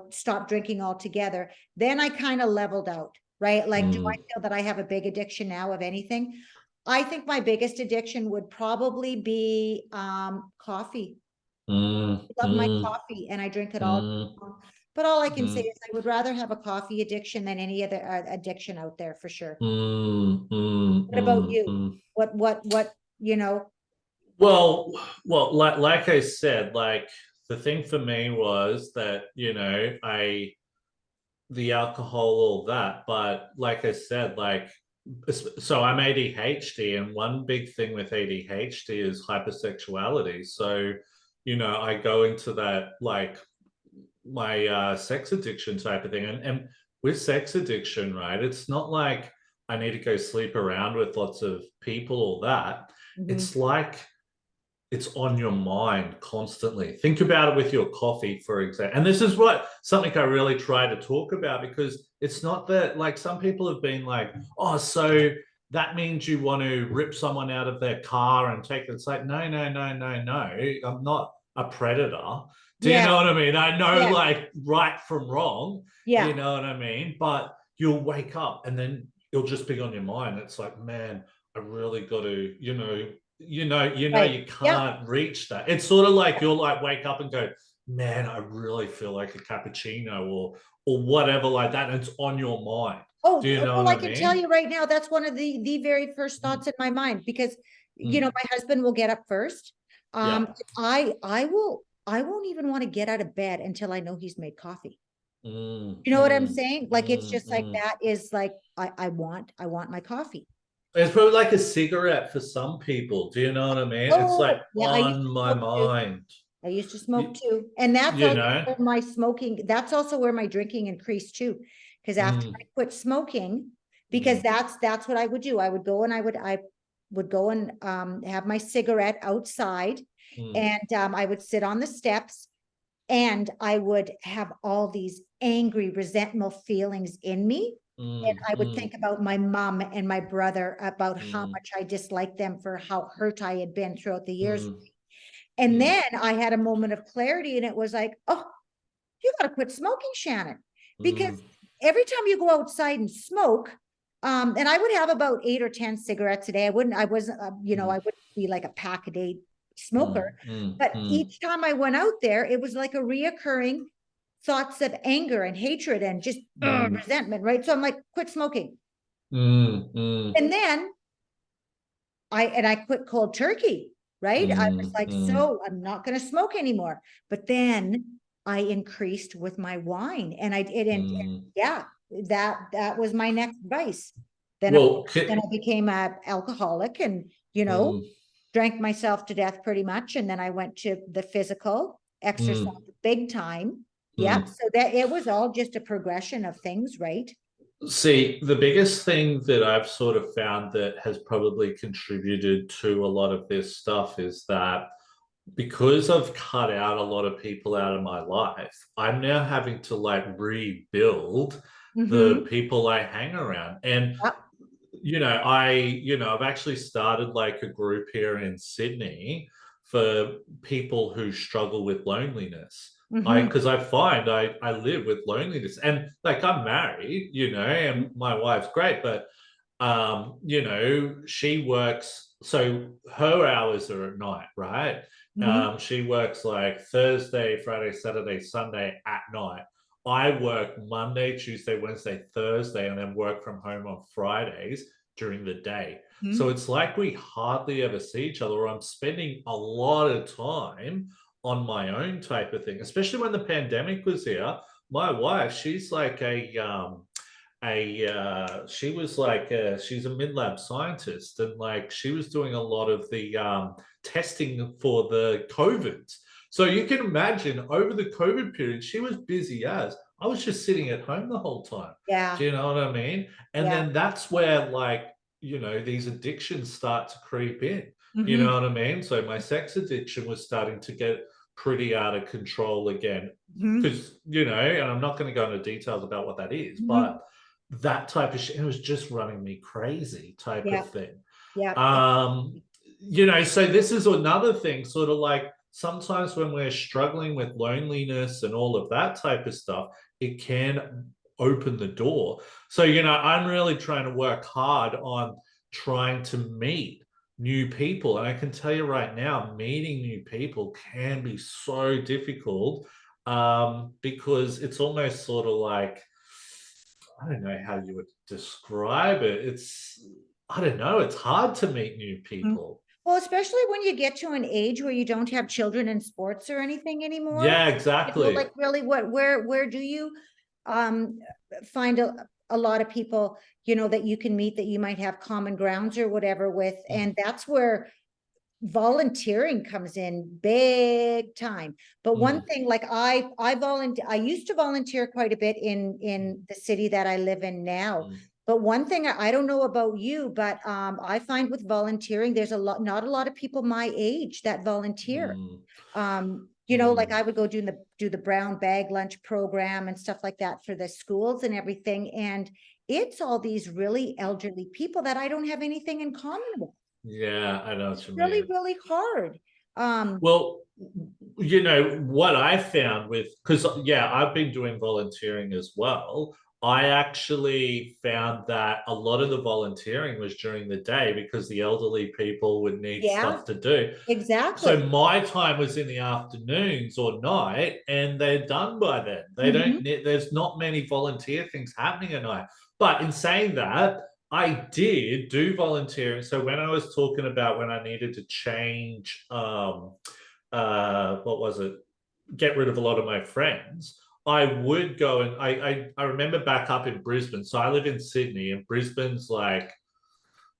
stopped drinking altogether, then I kind of leveled out, right? Like, do I mm, feel that I have a big addiction now of anything? I think my biggest addiction would probably be coffee. mm, I love my mm, coffee and I drink it all day mm, long. But all I can say mm, is I would rather have a coffee addiction than any other addiction out there for sure. mm, mm, What about mm, you? mm. What, you know? Well, like I said, like the thing for me was that, the alcohol, all that, but like I said, like so I'm ADHD, and one big thing with ADHD is hypersexuality. So, I go into that like my sex addiction type of thing. And with sex addiction, right, it's not like I need to go sleep around with lots of people or that. Mhm. It's like it's on your mind constantly. Think about it with your coffee, for example. And this is what something I really try to talk about, because it's not that, like, some people have been like, oh, so that means you want to rip someone out of their car and take it. It's like, no, no, no, no, no. I'm not a predator. Do you Yeah, know what I mean? I know yeah, like right from wrong. You yeah. know what I mean? But you'll wake up and then it'll just be on your mind. It's like, man, I really got to, Right. you Yeah. can't reach that. It's sort of like you'll like wake up and go, man, I really feel like a cappuccino or whatever like that. And it's on your mind. Oh, Do you know well, what I I can tell mean? you right now, that's one of the very first thoughts in my mind because Mm, my husband will get up first. yeah. I won't even want to get out of bed until I know he's made coffee. Mm, You know what I'm mm, saying? Like it's mm, just like mm. that is like I want my coffee. It's probably like a cigarette for some people. Do you know what I mean? It's like Oh, yeah, I used on to my smoke too. mind. I used to smoke You, too. And that's you also know? where my smoking, that's also where my drinking increased too. Because after Mm, I quit smoking, because mm, that's what I would do. I would go and I would go and have my cigarette outside mm, and I would sit on the steps and I would have all these angry, resentful feelings in me. And mm, I would mm, think about my mom and my brother about how mm, much I disliked them for how hurt I had been throughout the years. mm, And mm, then I had a moment of clarity and it was like, oh, you got to quit smoking, Shannan, because mm, every time you go outside and smoke, and I would have about 8 or 10 cigarettes a day. I wasn't, I mm, wouldn't be like a pack a day mm, smoker, mm, but mm, each time I went out there, it was like a reoccurring thoughts of anger and hatred and just mm, resentment, right? So I'm like, quit smoking. mm, mm, And then I quit cold turkey, right? I was mm, like, mm, so I'm not going to smoke anymore. But then I increased with my wine, and I did, and mm. yeah, that was my next vice. Then of Well, course, then I became a alcoholic, and mm, drank myself to death pretty much. And then I went to the physical exercise mm, big time. Yeah, mm. so that it was all just a progression of things, right? See, the biggest thing that I've sort of found that has probably contributed to a lot of this stuff is that because I've cut out a lot of people out of my life, I'm now having to like rebuild the Mm-hmm. people I hang around. And Yep. I've actually started like a group here in Sydney for people who struggle with loneliness. Mm-hmm. Because I find I live with loneliness, and like I'm married, and my wife's great, but she works, so her hours are at night, right? Mm-hmm. She works like Thursday, Friday, Saturday, Sunday at night. I work Monday, Tuesday, Wednesday, Thursday, and then work from home on Fridays during the day. So Mm-hmm. it's like we hardly ever see each other, or I'm spending a lot of time on my own type of thing, especially when the pandemic was here. My wife, she's like she was like she's a mid-lab scientist, and like she was doing a lot of the testing for the COVID. So you can imagine over the COVID period, she was busy as I was just sitting at home the whole time. Yeah. Do you know what I mean? And Yeah. then that's where like these addictions start to creep in. You Mm-hmm. know what I mean? So my sex addiction was starting to get pretty out of control again, Mm-hmm. because and I'm not going to go into details about what that is, Mm-hmm. but that type of shit. It was just running me crazy type Yeah. of thing. Yeah. Um, so this is another thing, sort of like sometimes when we're struggling with loneliness and all of that type of stuff, it can open the door. So, I'm really trying to work hard on trying to meet new people. And I can tell you right now, meeting new people can be so difficult, because it's almost sort of like, I don't know how you would describe it. I don't know, it's hard to meet new Mm. people. Well, especially when you get to an age where you don't have children in sports or anything anymore. Yeah, Like exactly. really where do you um find a lot of people, that you can meet, that you might have common grounds or whatever with, Mm, and that's where volunteering comes in big time. But one mm, thing, like I used to volunteer quite a bit in the city that I live in now. mm, But one thing, I don't know about you, but I find with volunteering, there's not a lot of people my age that volunteer. mm, Like mm. I would go do the brown bag lunch program and stuff like that for the schools and everything. And it's all these really elderly people that I don't have anything in common with. Yeah, I know It's what you really, mean. really hard. Um, Well, what I found with, because yeah, I've been doing volunteering as well. I actually found that a lot of the volunteering was during the day because the elderly people would need yeah, stuff to do. So exactly. my time was in the afternoons or night, and they're done by then. They Mhm. don't need, there's not many volunteer things happening at night. But in saying that, I did do volunteering. So when I was talking about when I needed to change, what was it? Get rid of a lot of my friends. I would go and I remember back up in Brisbane. So I live in Sydney, and Brisbane's like,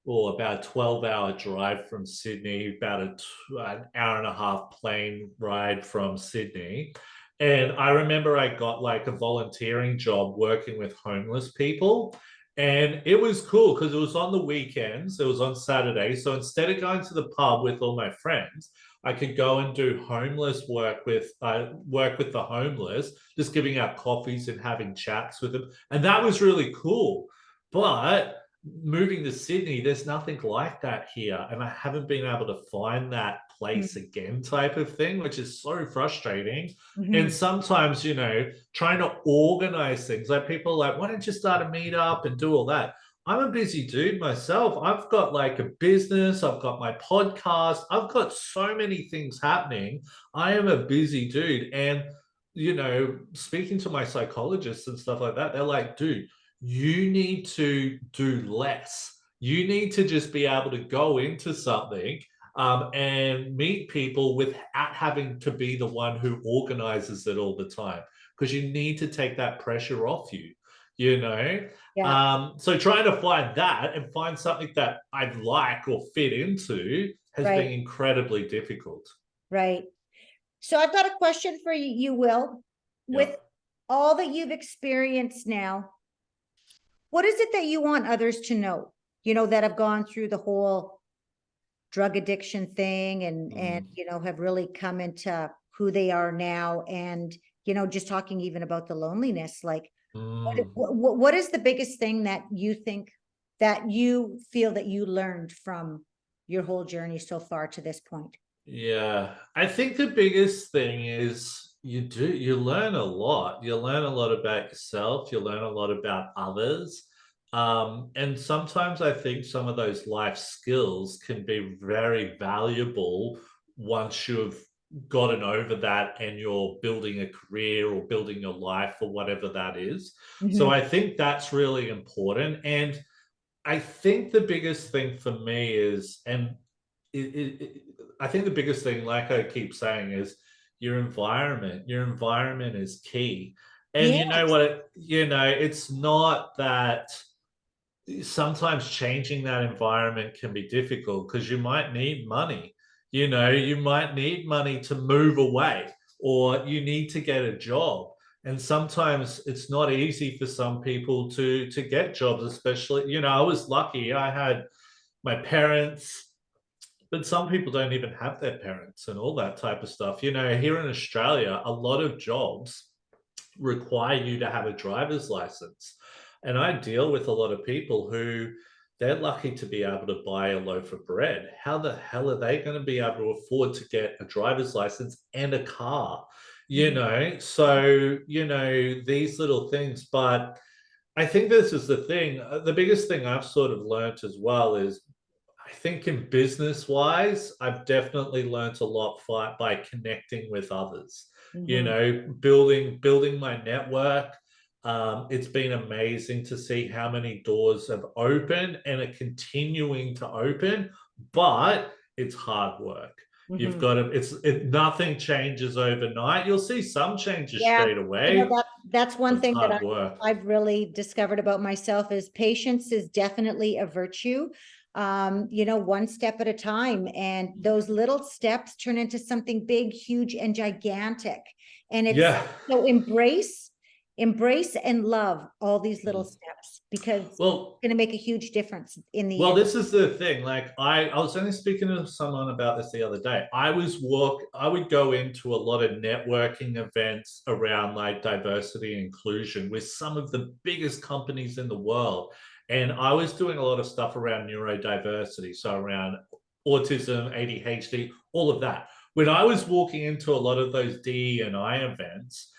about a 12-hour drive from Sydney, about an hour and a half plane ride from Sydney. And I remember I got like a volunteering job working with homeless people. And it was cool because it was on the weekends, it was on Saturday. So instead of going to the pub with all my friends, I could go and do homeless work with the homeless, just giving out coffees and having chats with them. And that was really cool. But moving to Sydney, there's nothing like that here. And I haven't been able to find that place Mhm. again, type of thing, which is so frustrating. And Mhm. sometimes, trying to organize things, like people are like, why don't you start a meetup and do all that? I'm a busy dude myself. I've got like a business, I've got my podcast, I've got so many things happening. I am a busy dude. And, speaking to my psychologists and stuff like that, they're like, dude, you need to do less. You need to just be able to go into something, and meet people without having to be the one who organizes it all the time. Because you need to take that pressure off you, you know? Yeah, So trying to find that and find something that I'd like or fit into has been right, incredibly difficult. right. So I've got a question for you, Will. Yeah. With all that you've experienced now, what is it that you want others to know? That have gone through the whole drug addiction thing, and Mm. have really come into who they are now, and just talking even about the loneliness. Like, Mm. what is the biggest thing that you think, that you feel that you learned from your whole journey so far to this point? Yeah, I think the biggest thing is you learn a lot. You learn a lot about yourself, you learn a lot about others. And sometimes I think some of those life skills can be very valuable once you've gotten over that and you're building a career or building your life or whatever that is. So Mhm. I think that's really important. And I think the biggest thing for me is, and I think the biggest thing, like I keep saying, is your environment. Your environment is key. And you know Yes. what? It's not that sometimes changing that environment can be difficult because you might need money. You might need money to move away, or you need to get a job. And sometimes it's not easy for some people to get jobs, especially, I was lucky. I had my parents, but some people don't even have their parents and all that type of stuff. Here in Australia, a lot of jobs require you to have a driver's license. And I deal with a lot of people who they're lucky to be able to buy a loaf of bread. How the hell are they going to be able to afford to get a driver's license and a car? You Mhm. know, so, these little things. But I think this is the thing. The biggest thing I've sort of learnt as well is I think in business wise, I've definitely learnt a lot by connecting with others. Mhm. Building my network. It's been amazing to see how many doors have opened and are continuing to open, but it's hard work. You've Mhm. got to. Nothing changes overnight. You'll see some changes Yeah, straight away, that's but one it's thing that hard work. I've really discovered about myself is patience is definitely a virtue. One step at a time, and those little steps turn into something big, huge, and gigantic. And it's Yeah. so embrace and love all these little Mm. steps because it's Well, going to make a huge difference in the Well, end. this is the thing. Like I was only speaking to someone about this the other day. I would go into a lot of networking events around like diversity and inclusion with some of the biggest companies in the world. And I was doing a lot of stuff around neurodiversity, so around autism, ADHD, all of that. When I was walking into a lot of those DE&I events,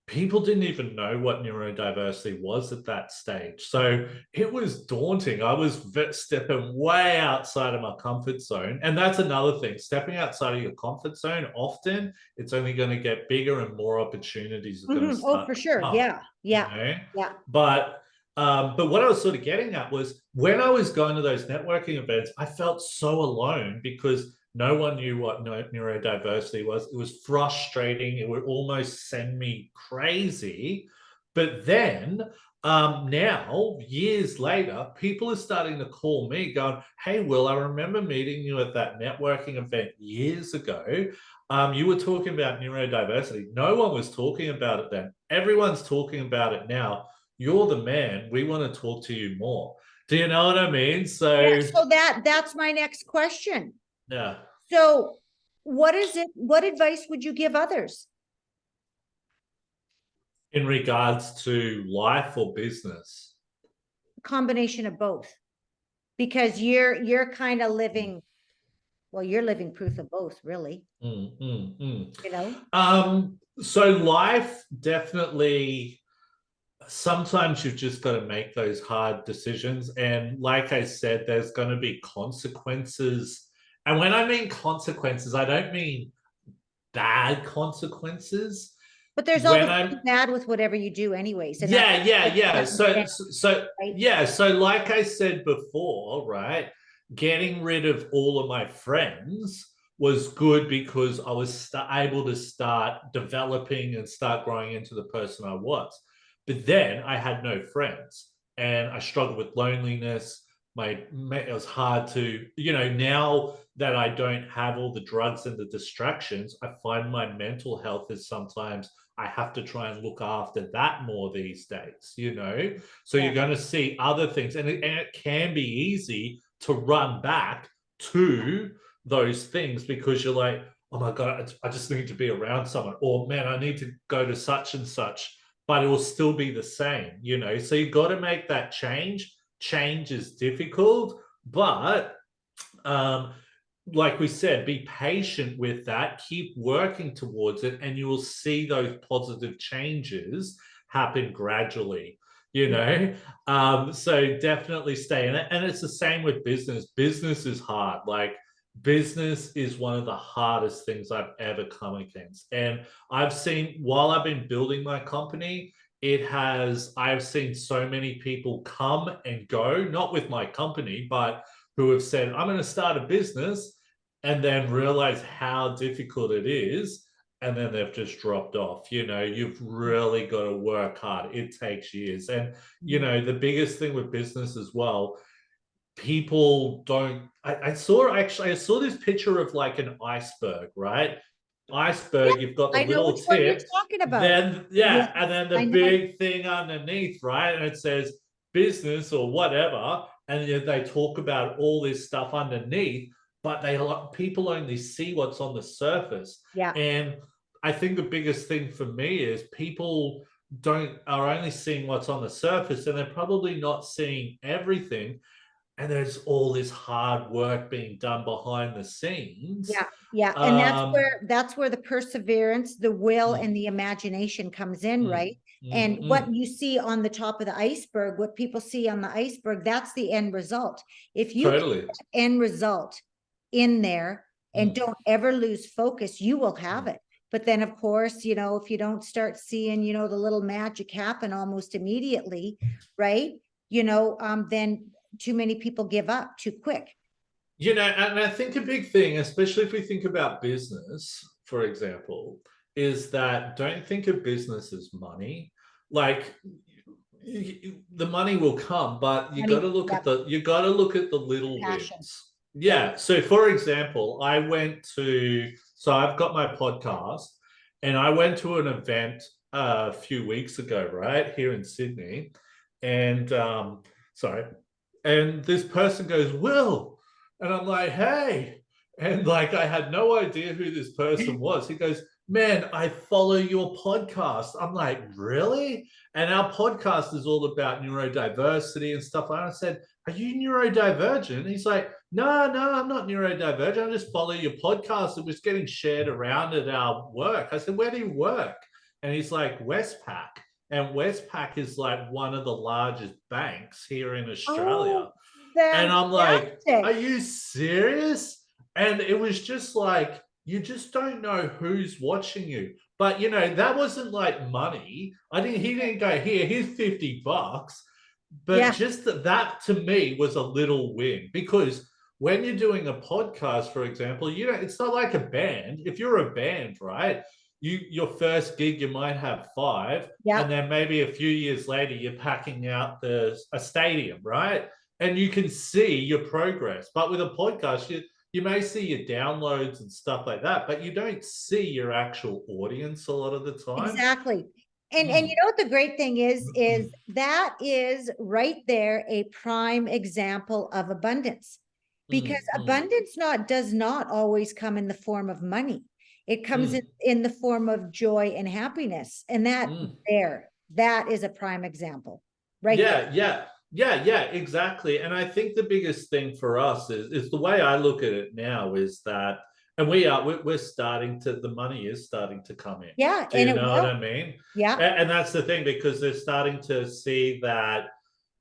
people didn't even know what neurodiversity was at that stage. So it was daunting. I was stepping way outside of my comfort zone. And that's another thing. Stepping outside of your comfort zone, often it's only going to get bigger and more opportunities are going to Mhm. Oh, start for to sure. come, Yeah. you Yeah. know? Yeah. But but what I was sort of getting at was when I was going to those networking events, I felt so alone because no one knew what neurodiversity was. It was frustrating. It would almost send me crazy. But then now, years later, people are starting to call me going, "Hey, Will, I remember meeting you at that networking event years ago. You were talking about neurodiversity. No one was talking about it then. Everyone's talking about it now. You're the man. We want to talk to you more." Do you know what I mean? Yeah. So, So that's my next question. yeah. So what advice would you give others? In regards to life or business? Combination of both. Because you're kind of living, well, you're living proof of both, really, Mm, mm, mm. you know? So life definitely, sometimes you've just got to make those hard decisions. And like I said, there's going to be consequences. And when I mean consequences, I don't mean bad consequences. But there's When always I'm something bad with whatever you do anyways, and that's Yeah, yeah, like yeah. stepping down, right? So like I said before, right? Getting rid of all of my friends was good because I was able to start developing and start growing into the person I was. But then I had no friends and I struggled with loneliness. It was hard to, now that I don't have all the drugs and the distractions, I find my mental health is sometimes I have to try and look after that more these days. So Yeah. you're going to see other things, and it can be easy to run back to those things because you're like, oh my God, I just need to be around someone, or man, I need to go to such and such, but it will still be the same. So you got to make that change. Change is difficult, but um, like we said, be patient with that, keep working towards it, and you will see those positive changes happen gradually. You Yeah. know, so definitely stay in it. And it's the same with business. Business is hard. Like, business is one of the hardest things I've ever come against. And I've seen, while I've been building my company, I've seen so many people come and go, not with my company, but who have said, I'm going to start a business, and then realize how difficult it is. And then they've just dropped off. You've really got to work hard. It takes years. And, Mhm. the biggest thing with business as well, people don't. I saw this picture of like an iceberg, right? Yeah, Iceberg, you've got the I know which little one you're tip, talking about. then, Yes, yeah, and then I the know. big thing underneath, right? And it says business or whatever. And they talk about all this stuff underneath, but people only see what's on the surface. Yeah. And I think the biggest thing for me is people don't are only seeing what's on the surface, and they're probably not seeing everything. And there's all this hard work being done behind the scenes. Yeah, yeah. And Um, that's where the perseverance, the will, mm, and the imagination comes in, mm, right? mm, And what mm, you see on the top of the iceberg, what people see on the iceberg, that's the end result. If you keep totally. that end result in there and Mm, don't ever lose focus, you will have mm. it. But then, of course, if you don't start seeing, the little magic happen almost immediately, right? Then too many people give up too quick. And I think a big thing, especially if we think about business, for example, is that don't think of business as money. Like the money will come, but Money, yep, you got to look at the the little passion. wins. Yep. Yeah. So, for example, so I've got my podcast, and I went to an event a few weeks ago, right here in Sydney, and sorry, and this person goes, Will. And I'm like, hey. And like, I had no idea who this person was. He goes, man, I follow your podcast. I'm like, really? And our podcast is all about neurodiversity and stuff. And I said, are you neurodivergent? He's like, no, I'm not neurodivergent. I just follow your podcast. It was getting shared around at our work. I said, where do you work? And he's like, Westpac. And Westpac is like one of the largest banks here in Australia. Oh, And I'm like, are fantastic. you serious? And it was just like, you just don't know who's watching you. But that wasn't like money. He didn't go, here's $50. But Yeah, just that to me was a little win, because when you're doing a podcast, for example, it's not like a band. If you're a band, right? Your first gig, you might have five, and yeah, then maybe a few years later, you're packing out a stadium, right? And you can see your progress. But with a podcast, you may see your downloads and stuff like that, but you don't see your actual audience a lot of the time. exactly. And Mm, you know what the great thing is mm, that is right there a prime example of abundance. Because mm, mm, abundance not does not always come in the form of money. It comes mm, in the form of joy and happiness. And mm. that is a prime example right there. Yeah, exactly. And I think the biggest thing for us is the way I look at it now is that, and we're starting to, the money is starting to come in. Yeah, Do and you it know what will. I mean? Yeah, And that's the thing, because they're starting to see that,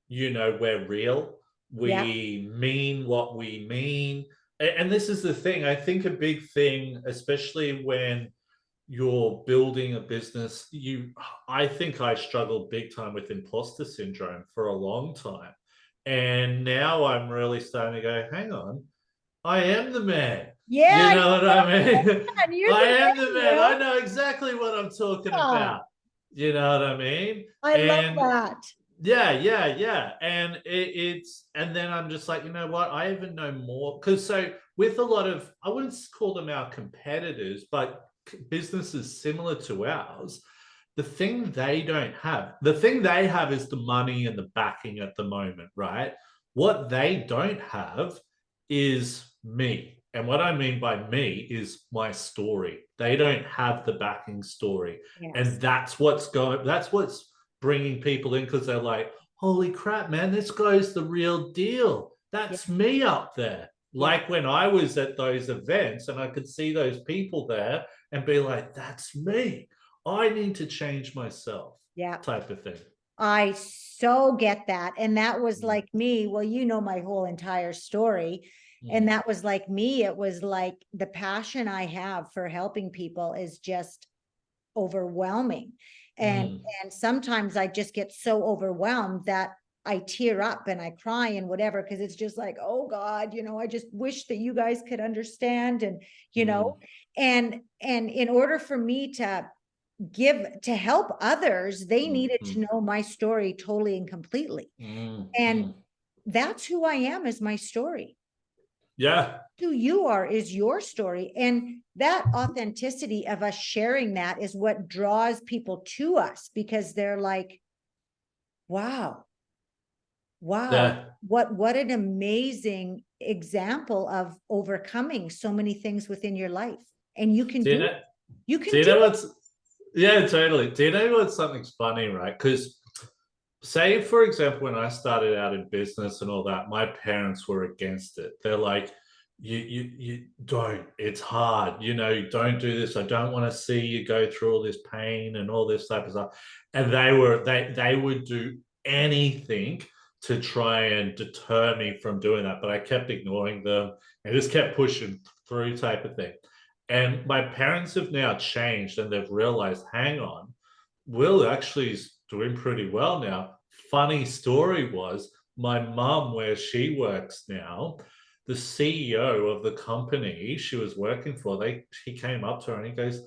we're real. yeah, We mean what we mean. And this is the thing. I think a big thing, especially when you're building a business, I think I struggled big time with imposter syndrome for a long time. And now I'm really starting to go, hang on, I am the man. You yeah. know what I mean? You're I the am the man, man. I Will. know exactly what I'm talking Yeah, about. You know what I mean? I love And that. yeah. And and then I'm just like, you know what? I even know more. Because so with a lot of, I wouldn't call them our competitors, but businesses similar to ours, the thing they have is the money and the backing at the moment, right? What they don't have is me. And what I mean by me is my story. They don't have the backing story. Yes. And that's what's bringing people in, because they're like, holy crap, man, this guy's the real deal. Yeah, That's me up there. yeah, Like when I was at those events and I could see those people there and be like, that's me. I need to change myself, yeah. type of thing. I so get that. And that was Mm, like me. Well, you know my whole entire story. And mm, that was like me. It was like the passion I have for helping people is just overwhelming. And mm, and sometimes I just get so overwhelmed that I tear up and I cry and whatever, because it's just like, oh God, I just wish that you guys could understand. And you know, mm, and in order for me to help others, they mm, needed to mm, know my story totally and completely. mm, And mm. that's who I am, is my story. Yeah, Who you are is your story. And that authenticity of us sharing that is what draws people to us, because they're like, wow, wow, yeah. what an amazing example of overcoming so many things within your life. And you can Do you do know? it. You Do can you do know it. what's Yeah, totally. Do you know what something's funny, right? Because say, for example, when I started out in business and all that, my parents were against it. They're like, you don't, it's hard, don't do this. I don't want to see you go through all this pain and all this type of stuff. And they would do anything to try and deter me from doing that. But I kept ignoring them and just kept pushing through type of thing. And my parents have now changed and they've realized, hang on, Will actually is doing pretty well now. Funny story was my mum, where she works now, the CEO of the company she was working for, he came up to her and he goes,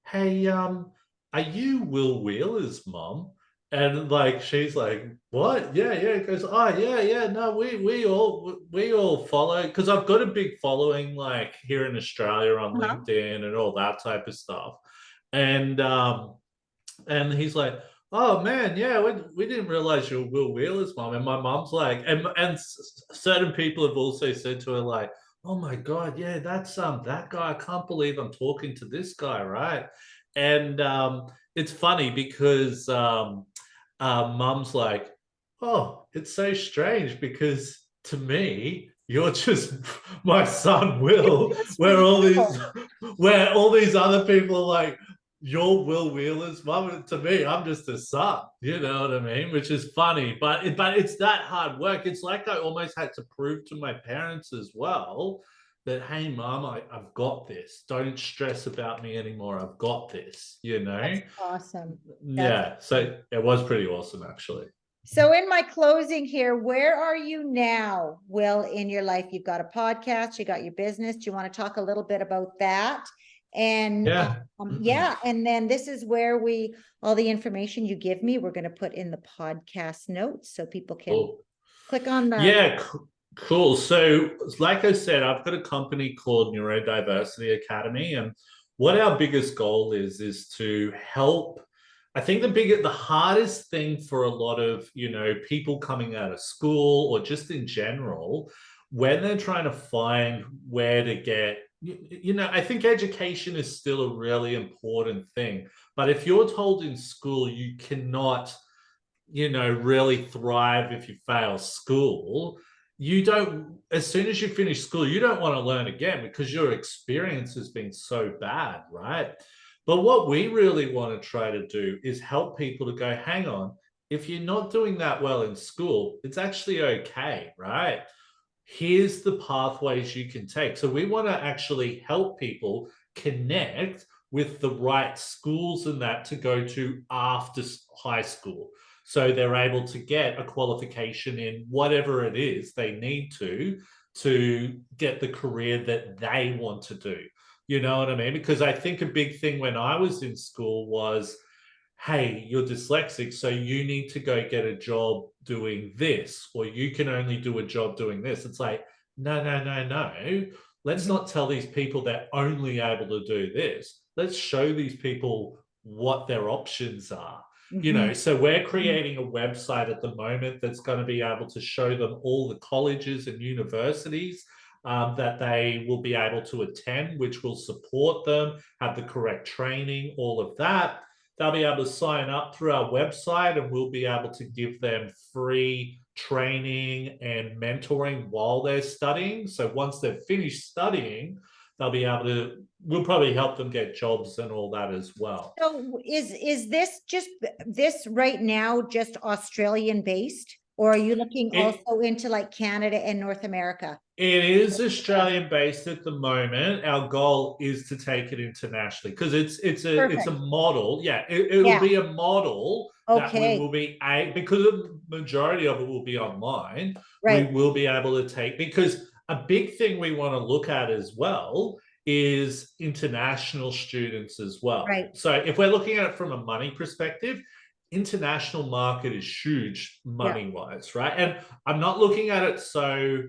"Hey, are you Will Wheeler's mum?" And like she's like, "What? Yeah, yeah." He goes, "Oh, yeah, yeah. No, we all follow because I've got a big following like here in Australia on Uh-huh. LinkedIn and all that type of stuff." And he's like, "Oh man, yeah, we didn't realize you were Will Wheeler's mom." And my mom's like, and certain people have also said to her like, "Oh my god, yeah, that's that guy. I can't believe I'm talking to this guy, right?" And it's funny because mom's like, "Oh, it's so strange because to me, you're just my son Will, That's where all these Will. where all these other people are like, you're Will Wheeler's mum. And to me, I'm just a son. You know what I mean? Which is funny, but it's that hard work. It's like I almost had to prove to my parents as well that, hey, mom, I've got this. Don't stress about me anymore. I've got this. That's awesome. That's Yeah. awesome. So it was pretty awesome, actually. So in my closing here, where are you now, Will, in your life? You've got a podcast, you got your business. Do you want to talk a little bit about that? And Yeah. yeah, and then this is where all the information you give me, we're going to put in the podcast notes so people can Cool. click on the. Yeah, cool. So, like I said, I've got a company called Neurodiversity Academy, and what our biggest goal is to help. I think the hardest thing for a lot of people coming out of school or just in general, when they're trying to find where to get. I think education is still a really important thing, but if you're told in school you cannot really thrive if you fail school, you don't, as soon as you finish school, you don't want to learn again because your experience has been so bad, right? But what we really want to try to do is help people to go, hang on, if you're not doing that well in school, it's actually okay, right? Here's the pathways you can take. So we want to actually help people connect with the right schools and that to go to after high school. So they're able to get a qualification in whatever it is they need to get the career that they want to do. You know what I mean? Because I think a big thing when I was in school was, hey, you're dyslexic, so you need to go get a job doing this, or you can only do a job doing this. It's like, no, no, no, no. Let's Mhm, not tell these people they're only able to do this. Let's show these people what their options are. mhm, So we're mhm. creating a website at the moment that's going to be able to show them all the colleges and universities that they will be able to attend, which will support them, have the correct training, all of that. They'll be able to sign up through our website and we'll be able to give them free training and mentoring while they're studying. So once they've finished studying, they'll be able to, we'll probably help them get jobs and all that as well. So is this right now just Australian based, or are you looking It also into like Canada and North America? It is Australian based at the moment. Our goal is to take it internationally because it's a Perfect. model. Yeah, it'll Yeah. be a model that we Okay. will be because the majority of it will be online. We Right. will be able to take because a big thing we want to look at as well is international students as well. Right. So if we're looking at it from a money perspective, international market is huge Yeah. money wise, right? And I'm not looking at it so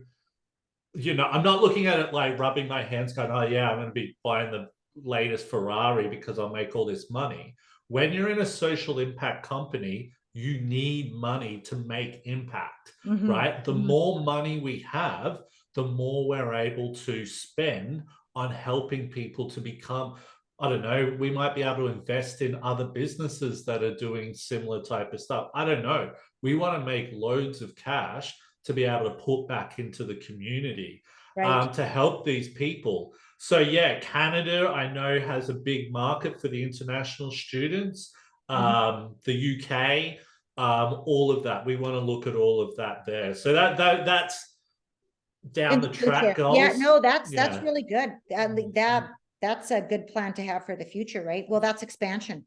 I'm not looking at it like rubbing my hands, going, oh, yeah, I'm going to be buying the latest Ferrari because I'll make all this money. When you're in a social impact company, you need money to make impact, Mm-hmm. right? The Mm-hmm. more money we have, the more we're able to spend on helping people to become. I don't know, we might be able to invest in other businesses that are doing similar type of stuff. I don't know. We want to make loads of cash to be able to put back into the community, Right. to help these people. So yeah, Canada, I know, has a big market for the international students. Mhm. The UK, all of that. We want to look at all of that there. So that's In down the the track future. Yeah, goals. no, that's Yeah. really good. That's a good plan to have for the future, right? Well, that's expansion.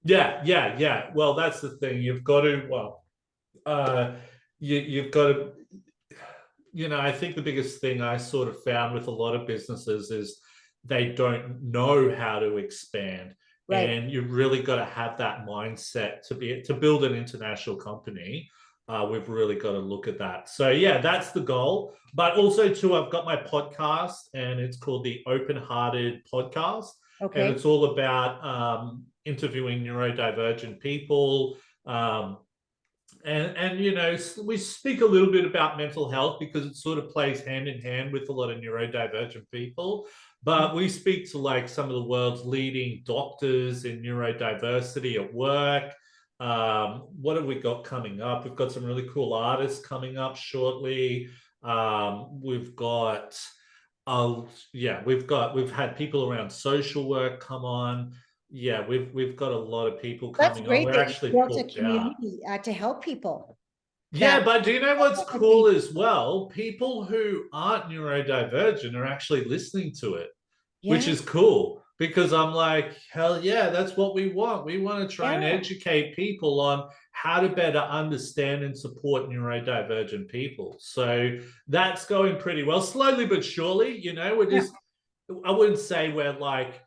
Yeah. Well, that's the thing. You've got to, well, uh, you've got to, I think the biggest thing I sort of found with a lot of businesses is they don't know how to expand. Right. And you've really got to have that mindset to build an international company. We've really got to look at that. So yeah, that's the goal. But also too, I've got my podcast, and it's called the Open Hearted Podcast, and Okay. it's all about interviewing neurodivergent people. And we speak a little bit about mental health because it sort of plays hand in hand with a lot of neurodivergent people, but we speak to like some of the world's leading doctors in neurodiversity at work. What have we got coming up? We've got some really cool artists coming up shortly. We've got we've had people around social work come on. Yeah, we've got a lot of people That's coming on. great We're that you actually built a booked out. community to help people. Yeah, That but do you know what's would be, cool as well? People who aren't neurodivergent are actually listening to it, which yeah, is cool because I'm like, hell yeah, that's what we want. We want to try and yeah, educate people on how to better understand and support neurodivergent people. So that's going pretty well, slowly but surely. We're yeah. just, I wouldn't say we're like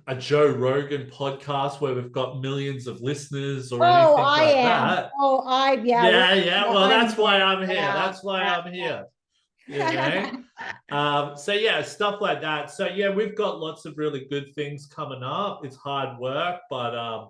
a Joe Rogan podcast where we've got millions of listeners or Oh, anything I like am. that. Oh, Yeah. Well, I'm that's why there. I'm here. Yeah, That's why yeah, I'm here. You know. yeah. So yeah, stuff like that. So yeah, we've got lots of really good things coming up. It's hard work, but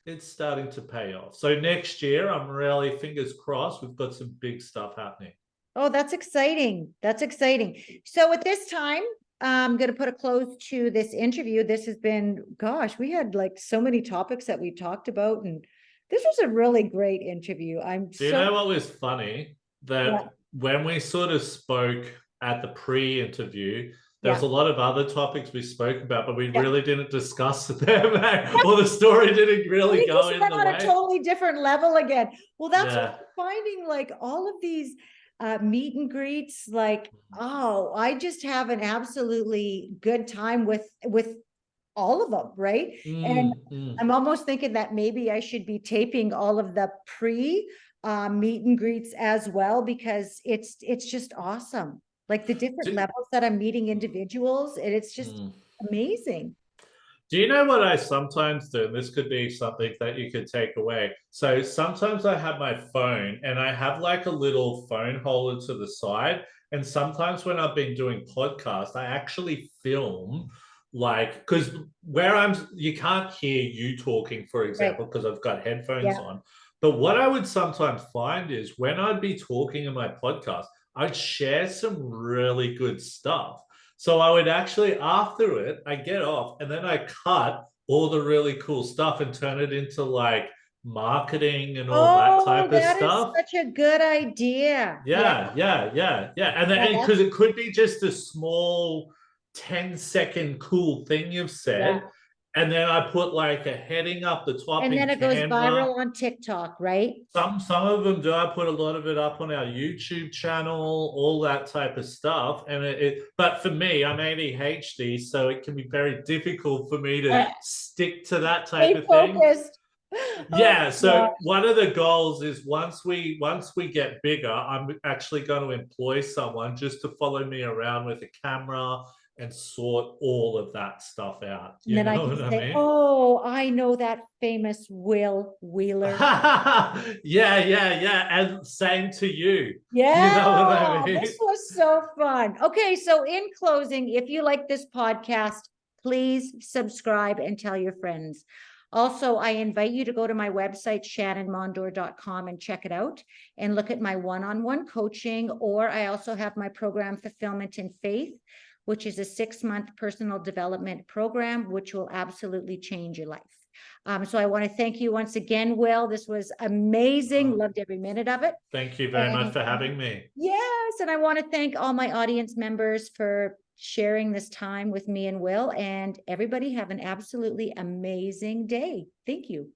it's starting to pay off. So next year, I'm really, fingers crossed, we've got some big stuff happening. Oh, that's exciting. That's exciting. So at this time, I'm going to put a close to this interview. This has been, gosh, we had like so many topics that we talked about, and this was a really great interview. I'm Do you so, know what was funny? yeah, That when we sort of spoke at the pre-interview, there was yeah, a lot of other topics we spoke about, but we yeah. really didn't discuss them, or the story didn't really We go just in went the on a way. totally different level again. Well, that's what Yeah. I'm finding, like all of these meet and greets, like, oh, I just have an absolutely good time with all of them, right? And Mm. I'm almost thinking that maybe I should be taping all of the pre meet and greets as well, because it's just awesome. Like the different Do, levels that I'm meeting individuals, and it's just mm. amazing. Do you know what I sometimes do? And this could be something that you could take away. So sometimes I have my phone and I have like a little phone holder to the side. And sometimes when I've been doing podcasts, I actually film like, because you can't hear you talking, for Right. example, because I've got headphones Yeah. on. But what I would sometimes find is when I'd be talking in my podcast, I'd share some really good stuff. So I would actually, after it, I get off and then I cut all the really cool stuff and turn it into like marketing and all that Oh, type of that is stuff. such a good idea. Yeah. Yeah. And Yeah, then because that's, it could be just a small 10-second cool thing you've yeah. said. And then I put like a heading up the top And in then it goes Canva. viral on TikTok, right? Some of them do. I put a lot of it up on our YouTube channel, all that type of stuff. And but for me, I'm ADHD, so it can be very difficult for me to Uh, stick to that type Stay of thing. focused. Oh Yeah, my God. so one of the goals is once we get bigger, I'm actually going to employ someone just to follow me around with a camera and sort all of that stuff out. And You then I know can what I say, mean? oh, I know that famous Will Wheeler. Yeah. And same to you. You Yeah, know what I this mean? was so fun. Okay, so in closing, if you like this podcast, please subscribe and tell your friends. Also, I invite you to go to my website, shannonmondor.com, and check it out and look at my one-on-one coaching, or I also have my program, Fulfillment in Faith, which is a 6-month personal development program, which will absolutely change your life. So I want to thank you once again, Will. This was amazing. Loved every minute of it. Thank you very much for having me. Yes, and I want to thank all my audience members for sharing this time with me and Will, and everybody have an absolutely amazing day. Thank you.